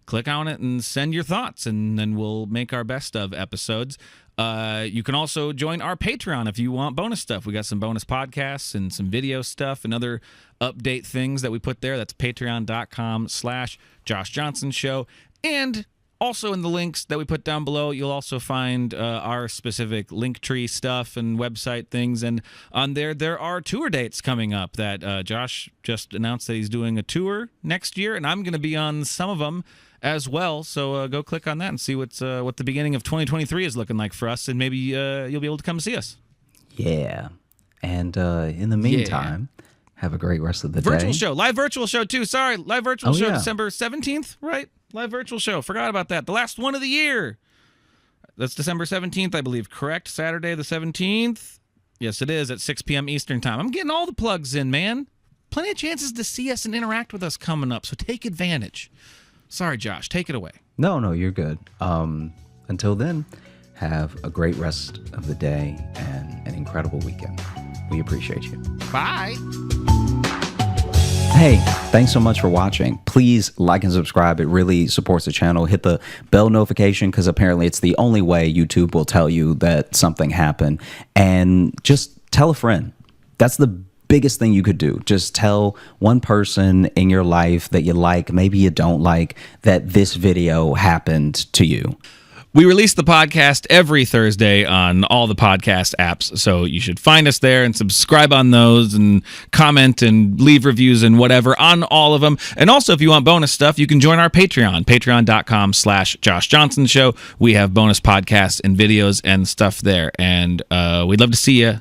click on it and send your thoughts, and then we'll make our best of episodes. You can also join our Patreon if you want bonus stuff. We got some bonus podcasts and some video stuff and other update things that we put there. That's patreon.com/Josh Johnson Show. And also in the links that we put down below, you'll also find our specific Linktree stuff and website things. And on there are tour dates coming up that Josh just announced that he's doing a tour next year, and I'm going to be on some of them as well. So go click on that and see what the beginning of 2023 is looking like for us, and maybe you'll be able to come see us. Yeah. And in the meantime, have a great rest of the day. Virtual show. Live virtual show, too. Sorry. Live virtual show, yeah. December 17th, right? Live virtual show. Forgot about that. The last one of the year. That's December 17th, I believe. Correct? Saturday the 17th? Yes, it is at 6 p.m. Eastern Time. I'm getting all the plugs in, man. Plenty of chances to see us and interact with us coming up, so take advantage. Sorry, Josh. Take it away. No, you're good. Until then, have a great rest of the day and an incredible weekend. We appreciate you. Bye. Hey, thanks so much for watching. Please like and subscribe. It really supports the channel. Hit the bell notification because apparently it's the only way YouTube will tell you that something happened. And just tell a friend. That's the biggest thing you could do. Just tell one person in your life that you like, maybe you don't like, that this video happened to you. We release the podcast every Thursday on all the podcast apps, so you should find us there and subscribe on those and comment and leave reviews and whatever on all of them. And also, if you want bonus stuff, you can join our Patreon, patreon.com/Josh Johnson Show. We have bonus podcasts and videos and stuff there, and we'd love to see you.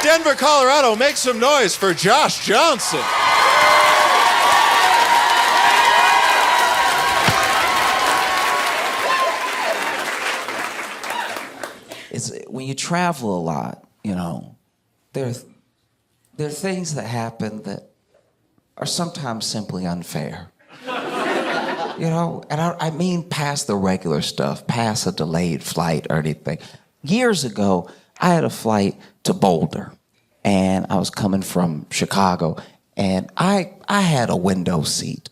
Denver, Colorado, make some noise for Josh Johnson. It's when you travel a lot, you know, there are things that happen that are sometimes simply unfair. You know, and I mean past the regular stuff, past a delayed flight or anything. Years ago, I had a flight to Boulder, and I was coming from Chicago, and I had a window seat,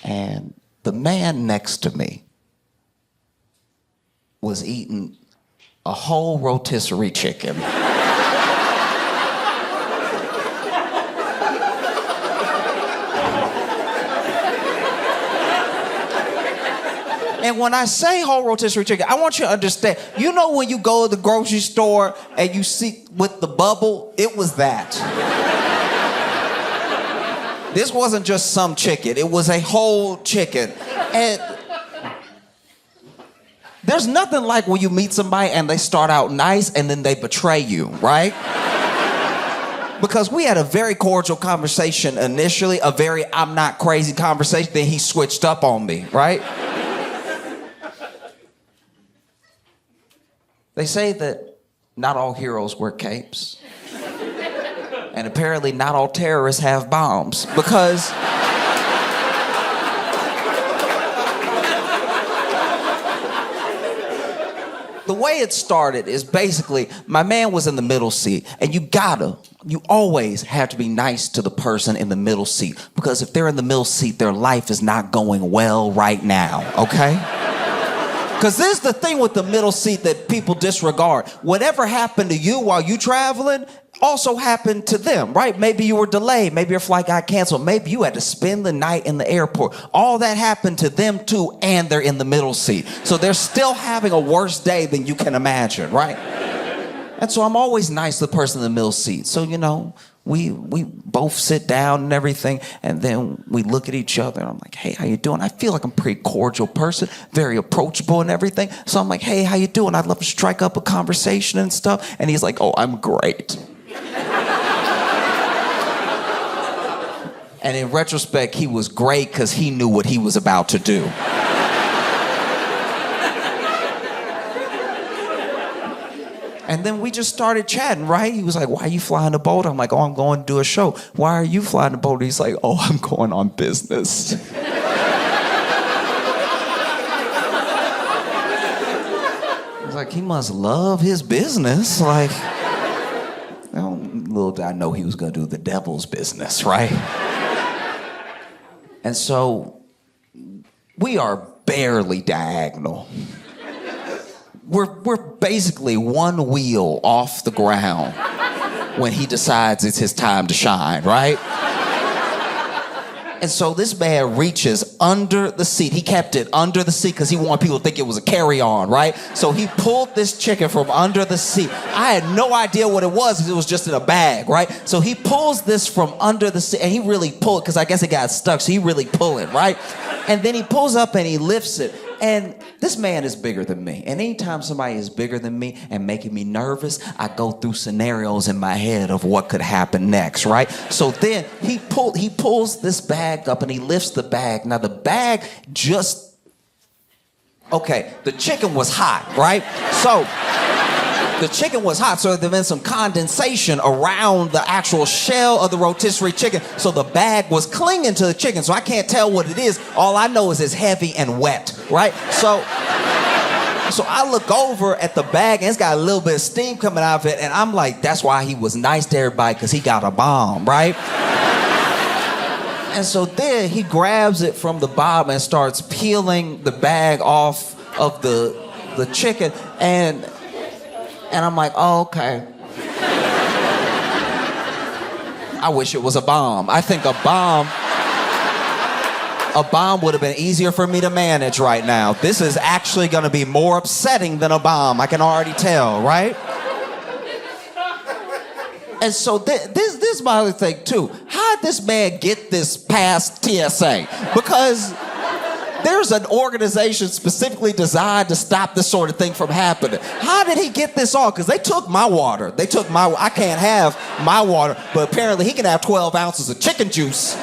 and the man next to me was eating a whole rotisserie chicken. And when I say whole rotisserie chicken, I want you to understand, you know when you go to the grocery store and you see with the bubble, it was that. This wasn't just some chicken, it was a whole chicken. And there's nothing like when you meet somebody and they start out nice and then they betray you, right? Because we had a very cordial conversation initially, a very I'm not crazy conversation, then he switched up on me, right? They say that not all heroes wear capes. And apparently not all terrorists have bombs, because the way it started is basically my man was in the middle seat, and you always have to be nice to the person in the middle seat, because if they're in the middle seat, their life is not going well right now, okay? Because this is the thing with the middle seat that people disregard. Whatever happened to you while you traveling also happened to them, right? Maybe you were delayed. Maybe your flight got canceled. Maybe you had to spend the night in the airport. All that happened to them too, and they're in the middle seat. So they're still having a worse day than you can imagine, right? And so I'm always nice to the person in the middle seat. So, you know, we both sit down and everything, and then we look at each other, and I'm like, hey, how you doing? I feel like I'm a pretty cordial person, very approachable and everything. So I'm like, hey, how you doing? I'd love to strike up a conversation and stuff. And he's like, oh, I'm great. And in retrospect, he was great because he knew what he was about to do. And then we just started chatting, right? He was like, why are you flying the boat? I'm like, oh, I'm going to do a show. Why are you flying the boat? He's like, oh, I'm going on business. I was like, he must love his business. Like, little did I know he was going to do the devil's business, right? And so we are barely diagonal. We're basically one wheel off the ground when he decides it's his time to shine, right? And so this man reaches under the seat. He kept it under the seat because he wanted people to think it was a carry-on, right? So he pulled this chicken from under the seat. I had no idea what it was because it was just in a bag, right? So he pulls this from under the seat, and he really pulled it because I guess it got stuck, so he really pulled it, right? And then he pulls up and he lifts it. And this man is bigger than me. And anytime somebody is bigger than me and making me nervous, I go through scenarios in my head of what could happen next, right? So then he pulls this bag up and he lifts the bag. Now the bag just, okay, the chicken was hot, right? So the chicken was hot, so there'd been some condensation around the actual shell of the rotisserie chicken. So the bag was clinging to the chicken, so I can't tell what it is. All I know is it's heavy and wet, right? So I look over at the bag, and it's got a little bit of steam coming out of it, and I'm like, that's why he was nice to everybody, because he got a bomb, right? And so then he grabs it from the bottom and starts peeling the bag off of the chicken, and I'm like, oh, okay. I wish it was a bomb. I think a bomb would have been easier for me to manage right now. This is actually going to be more upsetting than a bomb. I can already tell, right? And so this is my other thing, too. How did this man get this past TSA? Because there's an organization specifically designed to stop this sort of thing from happening. How did he get this on? Because they took my water. I can't have my water, but apparently he can have 12 ounces of chicken juice.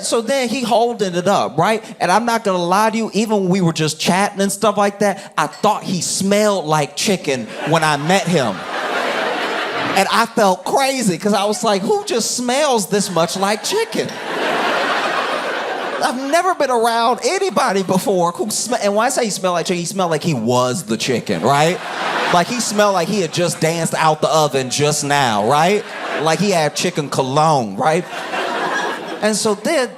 So then he holding it up, right? And I'm not gonna lie to you, even when we were just chatting and stuff like that, I thought he smelled like chicken when I met him. And I felt crazy because I was like, who just smells this much like chicken? I've never been around anybody before who and when I say he smelled like chicken, he smelled like he was the chicken, right? Like he smelled like he had just danced out the oven just now, right? Like he had chicken cologne, right? And so then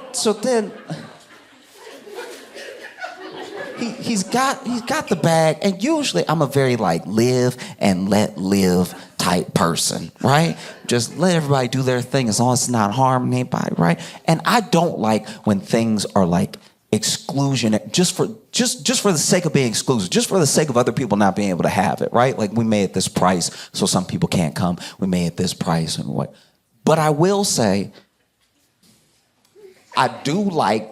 he's got the bag, and usually I'm a very like live and let live type person, right? Just let everybody do their thing as long as it's not harming anybody, right? And I don't like when things are like exclusion just for the sake of being exclusive, just for the sake of other people not being able to have it, right? Like we made it this price so some people can't come. We made it this price and what. But I will say, I do like,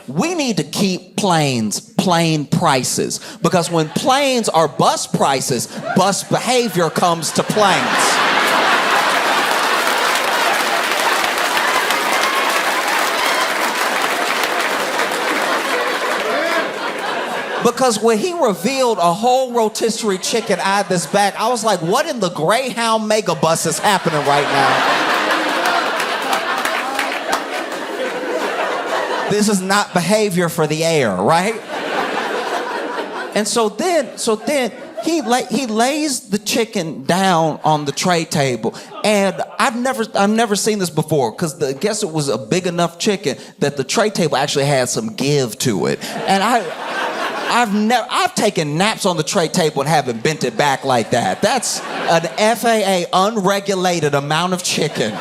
we need to keep planes plane prices, because when planes are bus prices, bus behavior comes to planes. Because when he revealed a whole rotisserie chicken out of this bag, I was like, what in the Greyhound megabus is happening right now? This is not behavior for the air, right? And so then he lays the chicken down on the tray table, and I've never seen this before, because I guess it was a big enough chicken that the tray table actually had some give to it. And I've taken naps on the tray table and haven't bent it back like that. That's an FAA unregulated amount of chicken.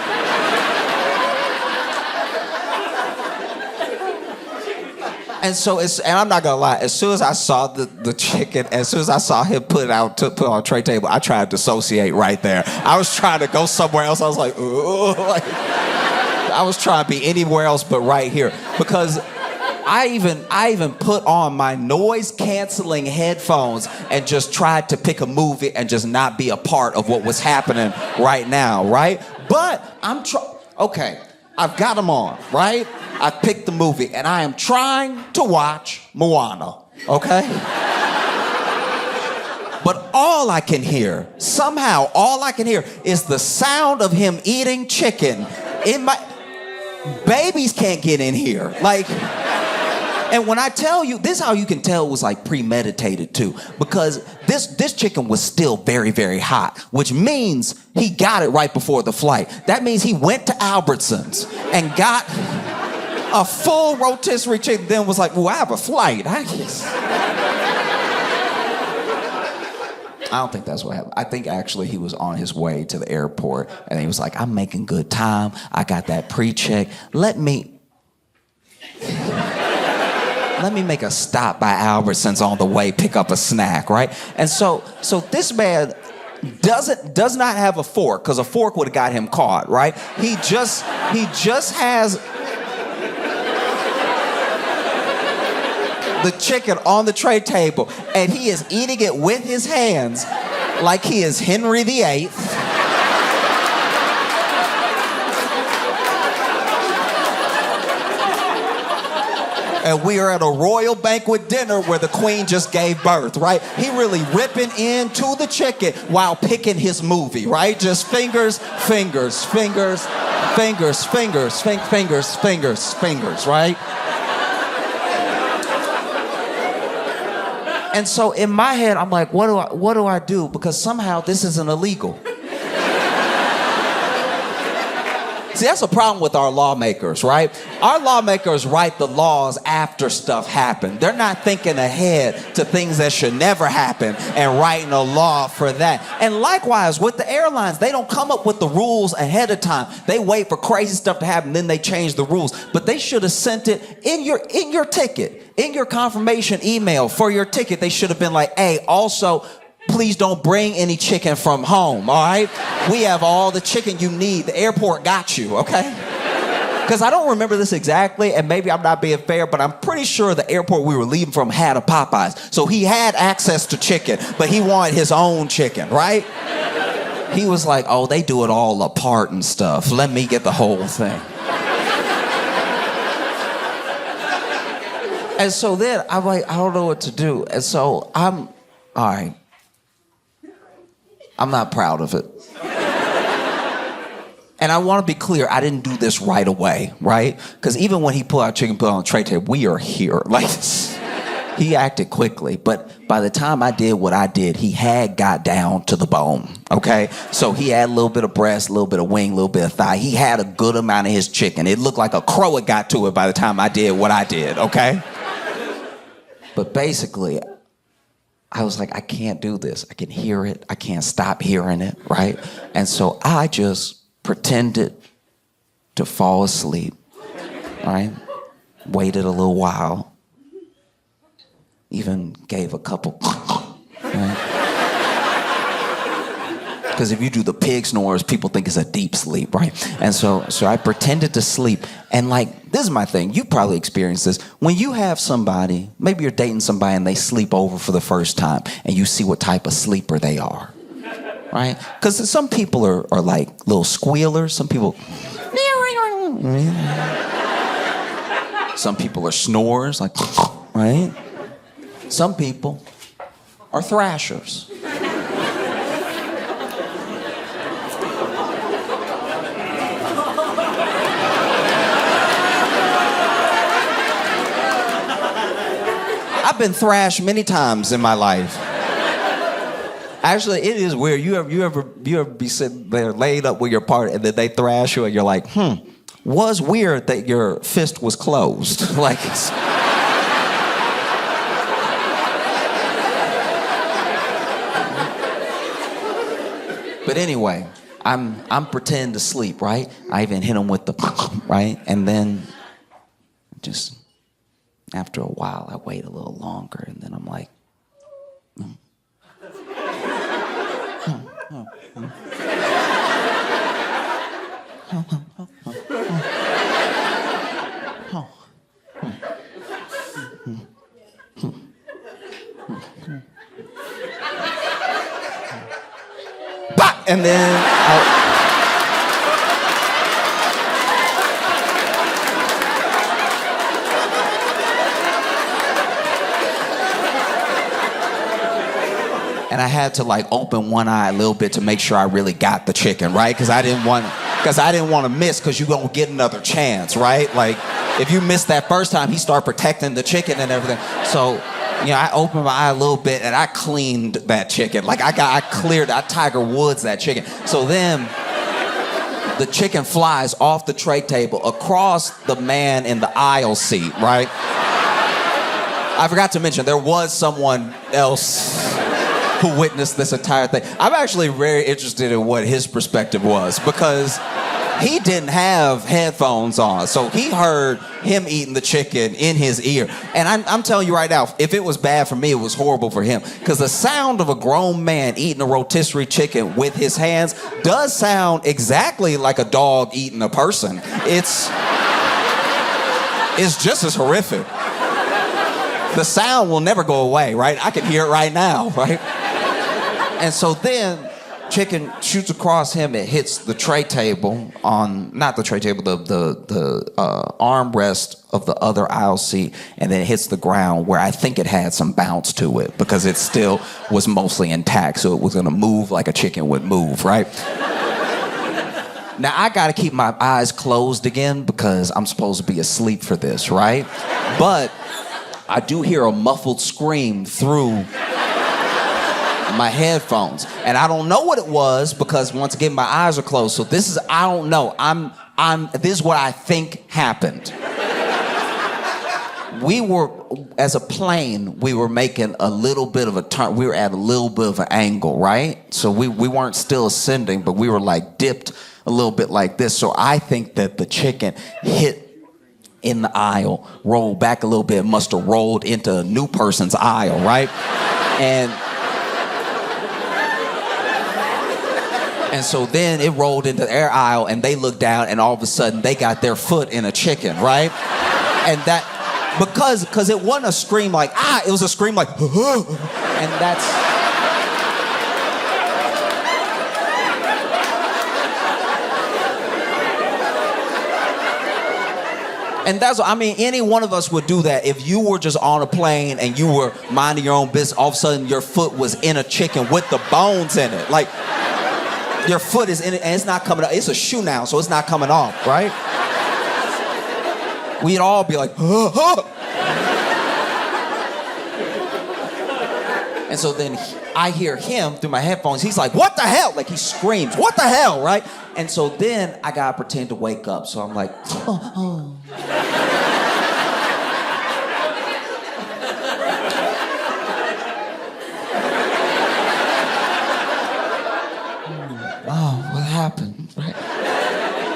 And so and I'm not gonna lie, as soon as I saw the chicken, as soon as I saw him put it on a tray table, I tried to dissociate right there. I was trying to go somewhere else. I was like, ooh, like, I was trying to be anywhere else but right here, because I even put on my noise canceling headphones and just tried to pick a movie and just not be a part of what was happening right now, right? But okay, I've got them on, right? I picked the movie, and I am trying to watch Moana, okay? But all I can hear is the sound of him eating chicken in my... Babies can't get in here. Like... And when I tell you, this is how you can tell it was like premeditated too, because this chicken was still very, very hot, which means he got it right before the flight. That means he went to Albertsons and got a full rotisserie chicken, then was like, well, I have a flight. I don't think that's what happened. I think actually he was on his way to the airport, and he was like, I'm making good time. I got that pre-check. Let me make a stop by Albertsons on the way, pick up a snack, right? And so this man does not have a fork, because a fork would have got him caught, right? He just has the chicken on the tray table, and he is eating it with his hands like he is Henry VIII. And we are at a royal banquet dinner where the queen just gave birth, right? He really ripping into the chicken while picking his movie, right? Just fingers, fingers, fingers, fingers, fingers, fingers, fingers, fingers, right? And so in my head, I'm like, what do I do? Because somehow this isn't illegal. See, that's a problem with our lawmakers, right? Our lawmakers write the laws after stuff happened. They're not thinking ahead to things that should never happen and writing a law for that. And likewise, with the airlines, they don't come up with the rules ahead of time. They wait for crazy stuff to happen, then they change the rules. But they should have sent it in your ticket, in your confirmation email for your ticket. They should have been like, hey, also, please don't bring any chicken from home, all right? We have all the chicken you need. The airport got you, okay? Because I don't remember this exactly, and maybe I'm not being fair, but I'm pretty sure the airport we were leaving from had a Popeyes. So he had access to chicken, but he wanted his own chicken, right? He was like, oh, they do it all apart and stuff. Let me get the whole thing. And so then I'm like, I don't know what to do. And so all right. I'm not proud of it. And I want to be clear, I didn't do this right away, right? Because even when he pulled out chicken, put it on the tray table, we are here. Like, he acted quickly. But by the time I did what I did, he had got down to the bone, okay? So he had a little bit of breast, a little bit of wing, a little bit of thigh. He had a good amount of his chicken. It looked like a crow had got to it by the time I did what I did, okay? But basically, I was like, I can't do this. I can hear it. I can't stop hearing it, right? And so I just pretended to fall asleep, right? Waited a little while. Even gave a couple, right? Because if you do the pig snores, people think it's a deep sleep, right? And so I pretended to sleep. And like, this is my thing. You probably experienced this. When you have somebody, maybe you're dating somebody and they sleep over for the first time and you see what type of sleeper they are, right? Because some people are like little squealers. Some people... Some people are snorers, like, right? Some people are thrashers. I've been thrashed many times in my life. Actually, it is weird. You ever be sitting there laid up with your partner and then they thrash you and you're like, was weird that your fist was closed. Like it's... But anyway, I'm pretending to sleep, right? I even hit him with the right, and then just after a while, I wait a little longer, and then I'm like, bah! And then and I had to like open one eye a little bit to make sure I really got the chicken, right? Because I didn't want to miss, because you're gonna get another chance, right? Like if you miss that first time, he started protecting the chicken and everything. So, you know, I opened my eye a little bit and I cleaned that chicken. Like I Tiger Woods that chicken. So then the chicken flies off the tray table across the man in the aisle seat, right? I forgot to mention there was someone else who witnessed this entire thing. I'm actually very interested in what his perspective was, because he didn't have headphones on, so he heard him eating the chicken in his ear. And I'm telling you right now, if it was bad for me, it was horrible for him, because the sound of a grown man eating a rotisserie chicken with his hands does sound exactly like a dog eating a person. It's just as horrific. The sound will never go away, right? I can hear it right now, right? And so then chicken shoots across him. It hits the tray table not the tray table, the armrest of the other aisle seat, and then it hits the ground where I think it had some bounce to it because it still was mostly intact, so it was gonna move like a chicken would move, right? Now I gotta keep my eyes closed again because I'm supposed to be asleep for this, right? But I do hear a muffled scream through my headphones, and I don't know what it was because once again my eyes are closed. So I don't know. This is what I think happened. We were, as a plane, we were making a little bit of a turn. We were at a little bit of an angle, right? So we weren't still ascending, but we were like dipped a little bit like this. So I think that the chicken hit in the aisle, rolled back a little bit, must have rolled into a new person's aisle, right? And so then it rolled into their aisle and they looked down and all of a sudden they got their foot in a chicken, right? And that, because it wasn't a scream like, it was a scream like, and that's... And that's, I mean, any one of us would do that. If you were just on a plane and you were minding your own business, all of a sudden your foot was in a chicken with the bones in it. Like, your foot is in it and it's not coming off. It's a shoe now, so it's not coming off, right? We'd all be like, And so then I hear him through my headphones. He's like, what the hell? Like he screams, what the hell, right? And so then I gotta pretend to wake up. So I'm like, oh. Oh, what happened, right?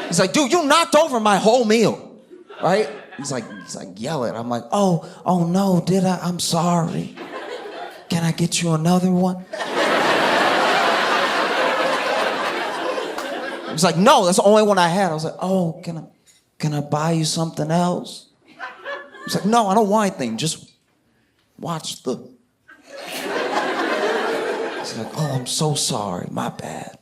He's like, dude, you knocked over my whole meal, right? He's like, yell it. I'm like, oh no, did I? I'm sorry. Can I get you another one? It's like, no, that's the only one I had. I was like, oh, can I buy you something else? It's like, no, I don't want anything. Just watch the. It's like, oh, I'm so sorry. My bad.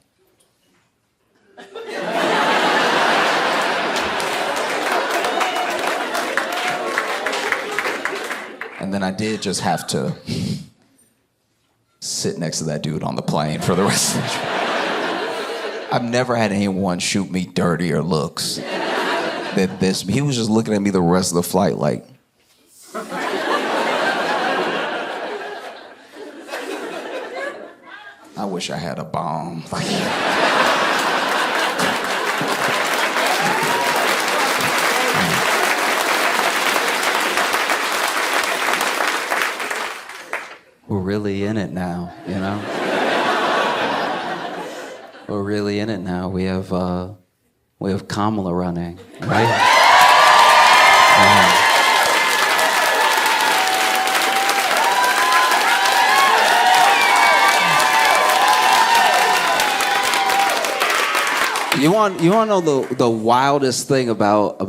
And then I did just have to sit next to that dude on the plane for the rest of the trip. I've never had anyone shoot me dirtier looks than this. He was just looking at me the rest of the flight like. I wish I had a bomb. We're really in it now, you know? We're really in it now. We have Kamala running, right? You want to know the wildest thing about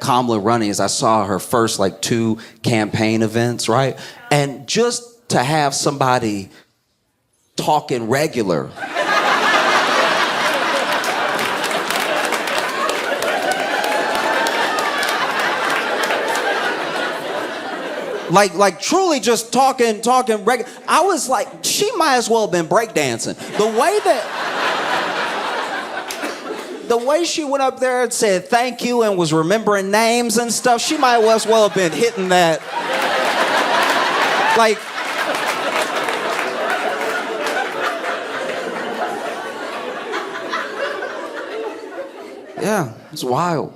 Kamala running is I saw her first like 2 campaign events, right? And just to have somebody talking regular. Like truly just talking regular. I was like, she might as well have been breakdancing. The way she went up there and said thank you and was remembering names and stuff, she might as well have been hitting that. Like, yeah, it's wild.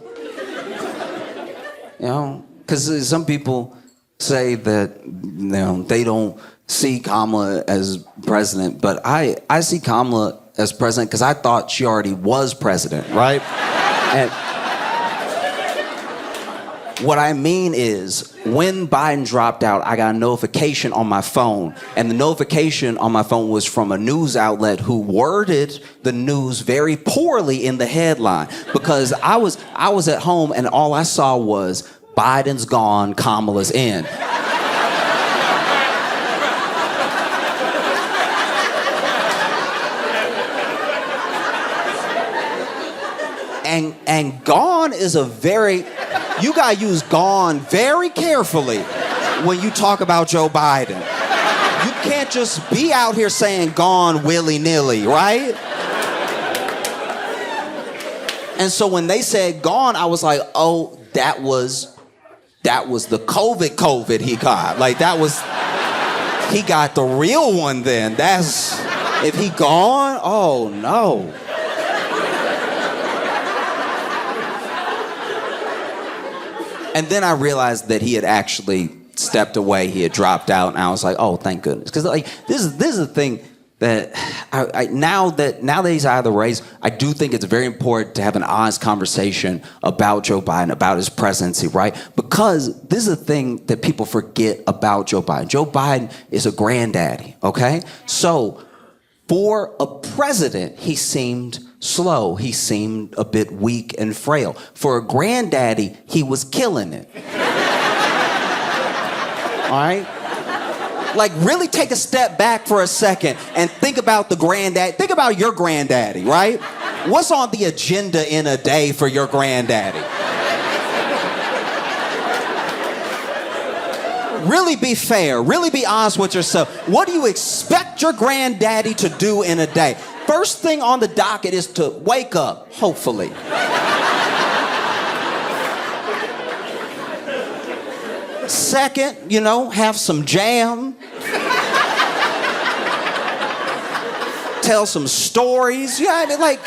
You know, because some people say that, you know, they don't see Kamala as president, but I see Kamala as president because I thought she already was president, right? And what I mean is, when Biden dropped out, I got a notification on my phone, and the notification on my phone was from a news outlet who worded the news very poorly in the headline, because I was at home and all I saw was Biden's gone, Kamala's in. And gone is you gotta use gone very carefully when you talk about Joe Biden. You can't just be out here saying gone willy-nilly, right? And so when they said gone, I was like, oh, that was the COVID he got. Like he got the real one then. If he gone, oh no. And then I realized that he had actually stepped away. He had dropped out, and I was like, "Oh, thank goodness!" Because like this is the thing that now that he's out of the race, I do think it's very important to have an honest conversation about Joe Biden, about his presidency, right? Because this is the thing that people forget about Joe Biden. Joe Biden is a granddaddy, okay? So for a president, he seemed slow. He seemed a bit weak and frail. For a granddaddy, he was killing it. All right? Like, really take a step back for a second and think about the granddad. Think about your granddaddy, right? What's on the agenda in a day for your granddaddy? Really be fair. Really be honest with yourself. What do you expect your granddaddy to do in a day? First thing on the docket is to wake up, hopefully. Second, have some jam. Tell some stories. Yeah, I mean, like...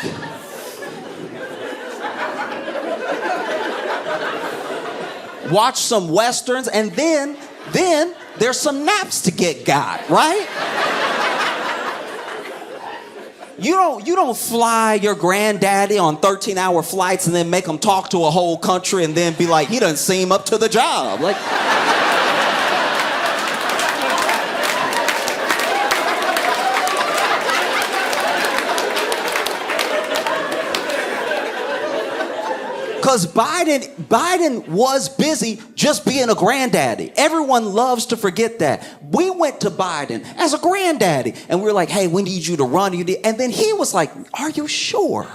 Watch some westerns, and then there's some naps to get got, right? You don't fly your granddaddy on 13-hour flights and then make him talk to a whole country and then be like, he doesn't seem up to the job. Like, Because Biden was busy just being a granddaddy. Everyone loves to forget that. We went to Biden as a granddaddy, and we were like, hey, we need you to run. And then he was like, are you sure?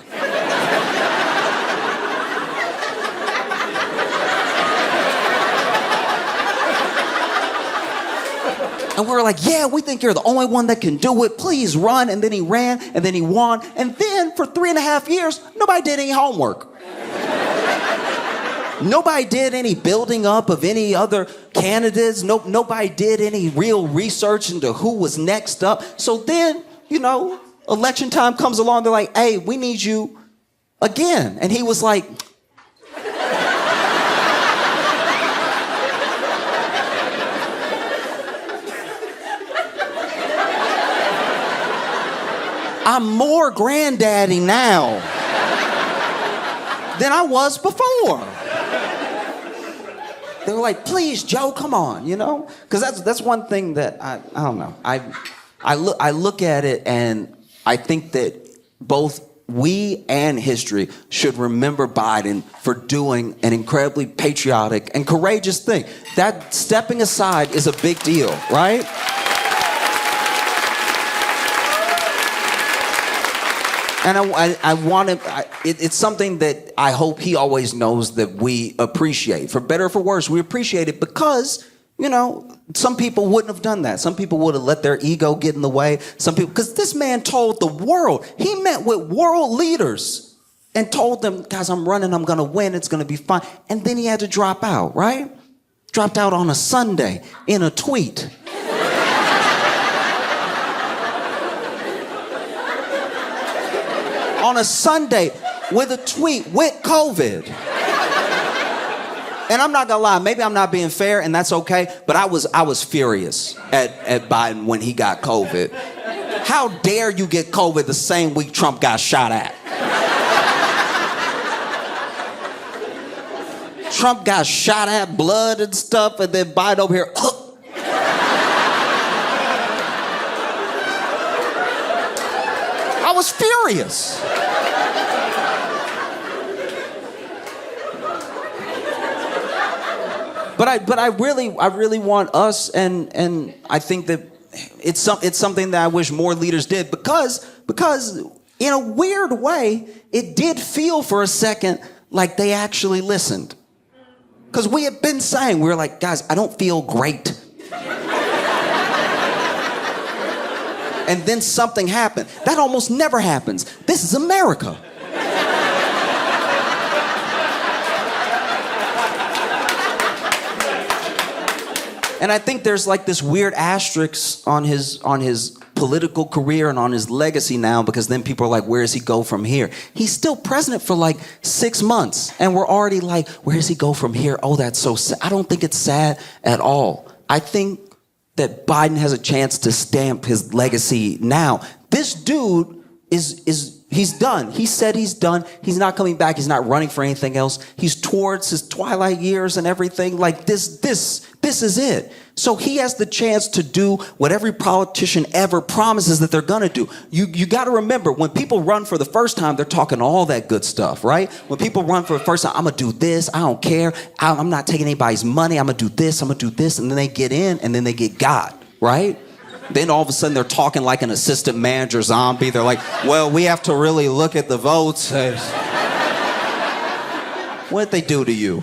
And we were like, yeah, we think you're the only one that can do it. Please run. And then he ran, and then he won. And then for 3.5 years, nobody did any homework. Nobody did any building up of any other candidates. Nobody did any real research into who was next up. So then, election time comes along. They're like, hey, we need you again. And he was like, I'm more granddaddy now than I was before. They were like, please, Joe, come on, Because that's one thing that I don't know. I look at it and I think that both we and history should remember Biden for doing an incredibly patriotic and courageous thing. That stepping aside is a big deal, right? And I want him, it's something that I hope he always knows that we appreciate. For better or for worse, we appreciate it because, some people wouldn't have done that. Some people would have let their ego get in the way. Some people, because this man told the world, he met with world leaders and told them, guys, I'm running, I'm going to win, it's going to be fine. And then he had to drop out, right? Dropped out on a Sunday in a tweet. On a Sunday with a tweet with COVID. And I'm not gonna lie, maybe I'm not being fair and that's okay, but I was furious at Biden when he got COVID. How dare you get COVID the same week Trump got shot at? Trump got shot at, blood and stuff, and then Biden over here, I was furious. But I really want us, and I think that it's something that I wish more leaders did because in a weird way it did feel for a second like they actually listened. Because we had been saying, we were like, guys, I don't feel great. And then something happened. That almost never happens. This is America. And I think there's like this weird asterisk on his political career and on his legacy now, because then people are like, where does he go from here? He's still president for like 6 months, and we're already like, where does he go from here? Oh, that's so sad. I don't think it's sad at all. I think that Biden has a chance to stamp his legacy now. This dude he's done. He said he's done. He's not coming back. He's not running for anything else. He's towards his twilight years and everything. Like this is it. So he has the chance to do what every politician ever promises that they're gonna do. You gotta remember, when people run for the first time, they're talking all that good stuff, right? When people run for the first time, I'm gonna do this, I don't care, I'm not taking anybody's money, I'm gonna do this, and then they get in and then they get got, right? Then all of a sudden they're talking like an assistant manager zombie. They're like, well, we have to really look at the votes. What'd they do to you?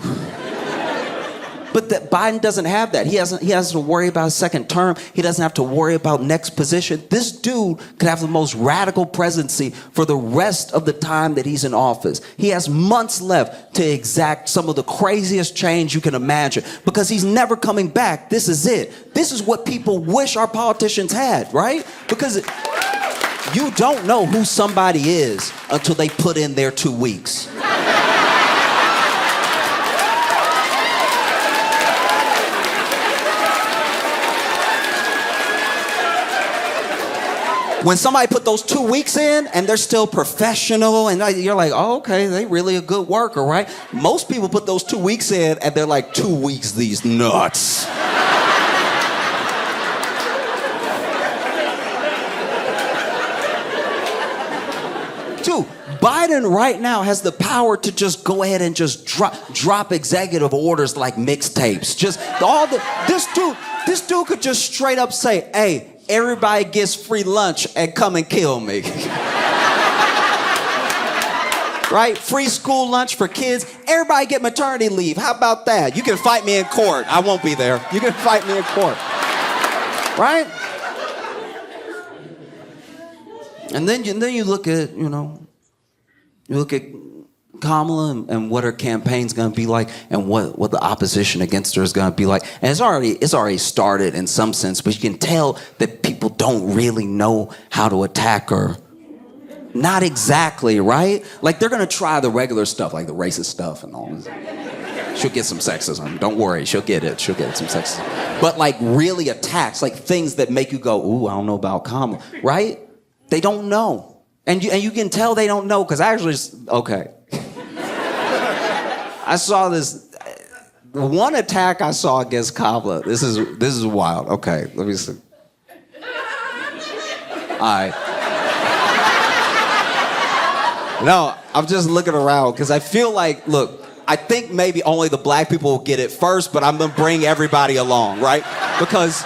But Biden doesn't have that. He has to worry about a second term. He doesn't have to worry about next position. This dude could have the most radical presidency for the rest of the time that he's in office. He has months left to exact some of the craziest change you can imagine, because he's never coming back. This is it. This is what people wish our politicians had, right? Because you don't know who somebody is until they put in their 2 weeks. When somebody put those 2 weeks in and they're still professional and you're like, oh, okay, they really a good worker, right? Most people put those 2 weeks in and they're like, 2 weeks, these nuts. Dude, Biden right now has the power to just go ahead and just drop executive orders like mixtapes. This dude could just straight up say, hey, everybody gets free lunch and come and kill me. Right? Free school lunch for kids. Everybody get maternity leave. How about that? You can fight me in court. I won't be there. You can fight me in court. Right? And then you look at, you look at Kamala and what her campaign's gonna be like and what the opposition against her is gonna be like. And it's already started in some sense, but you can tell that people don't really know how to attack her. Not exactly, right? Like they're gonna try the regular stuff, like the racist stuff and all this. She'll get some sexism. Don't worry, she'll get it. She'll get some sexism. But like really attacks, like things that make you go, ooh, I don't know about Kamala, right? They don't know. And you can tell they don't know, because okay. I saw this, one attack I saw against Kamala. This is wild. Okay, let me see. All right. No, I'm just looking around, because I feel like, look, I think maybe only the black people will get it first, but I'm gonna bring everybody along, right? Because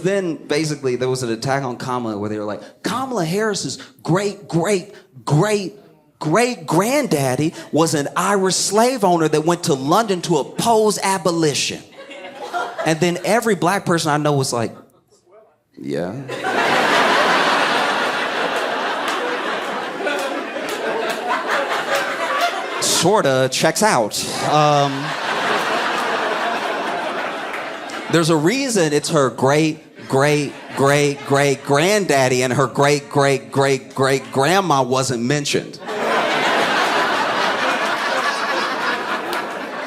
then basically there was an attack on Kamala where they were like, Kamala Harris's great-great-great-great-granddaddy was an Irish slave owner that went to London to oppose abolition. And then every black person I know was like, yeah. Sorta checks out. There's a reason it's her great-great-great-great-granddaddy and her great-great-great-great-grandma wasn't mentioned.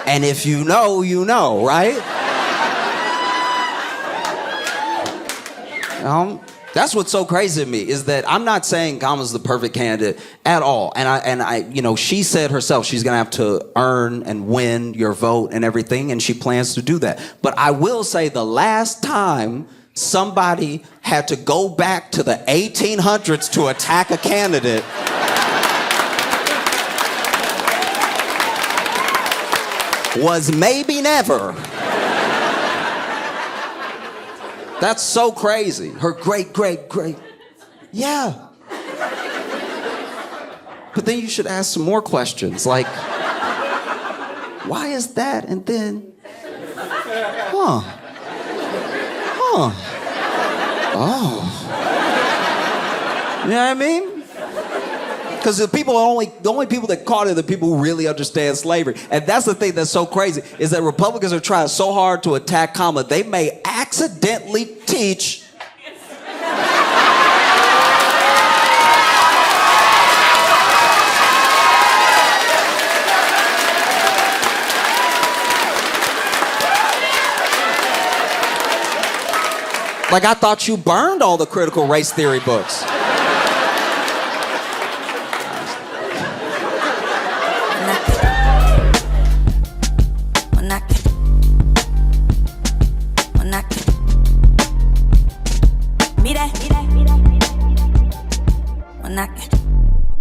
And if you know, you know, right? That's what's so crazy to me, is that I'm not saying Kamala's the perfect candidate at all. And I, she said herself she's gonna have to earn and win your vote and everything, and she plans to do that. But I will say the last time somebody had to go back to the 1800s to attack a candidate was maybe never. That's so crazy. Her great. Yeah. But then you should ask some more questions, like, why is that? And then, oh. You know what I mean? Because the only people that caught it are the people who really understand slavery. And that's the thing that's so crazy, is that Republicans are trying so hard to attack Kamala, they may accidentally teach like, I thought you burned all the critical race theory books. When I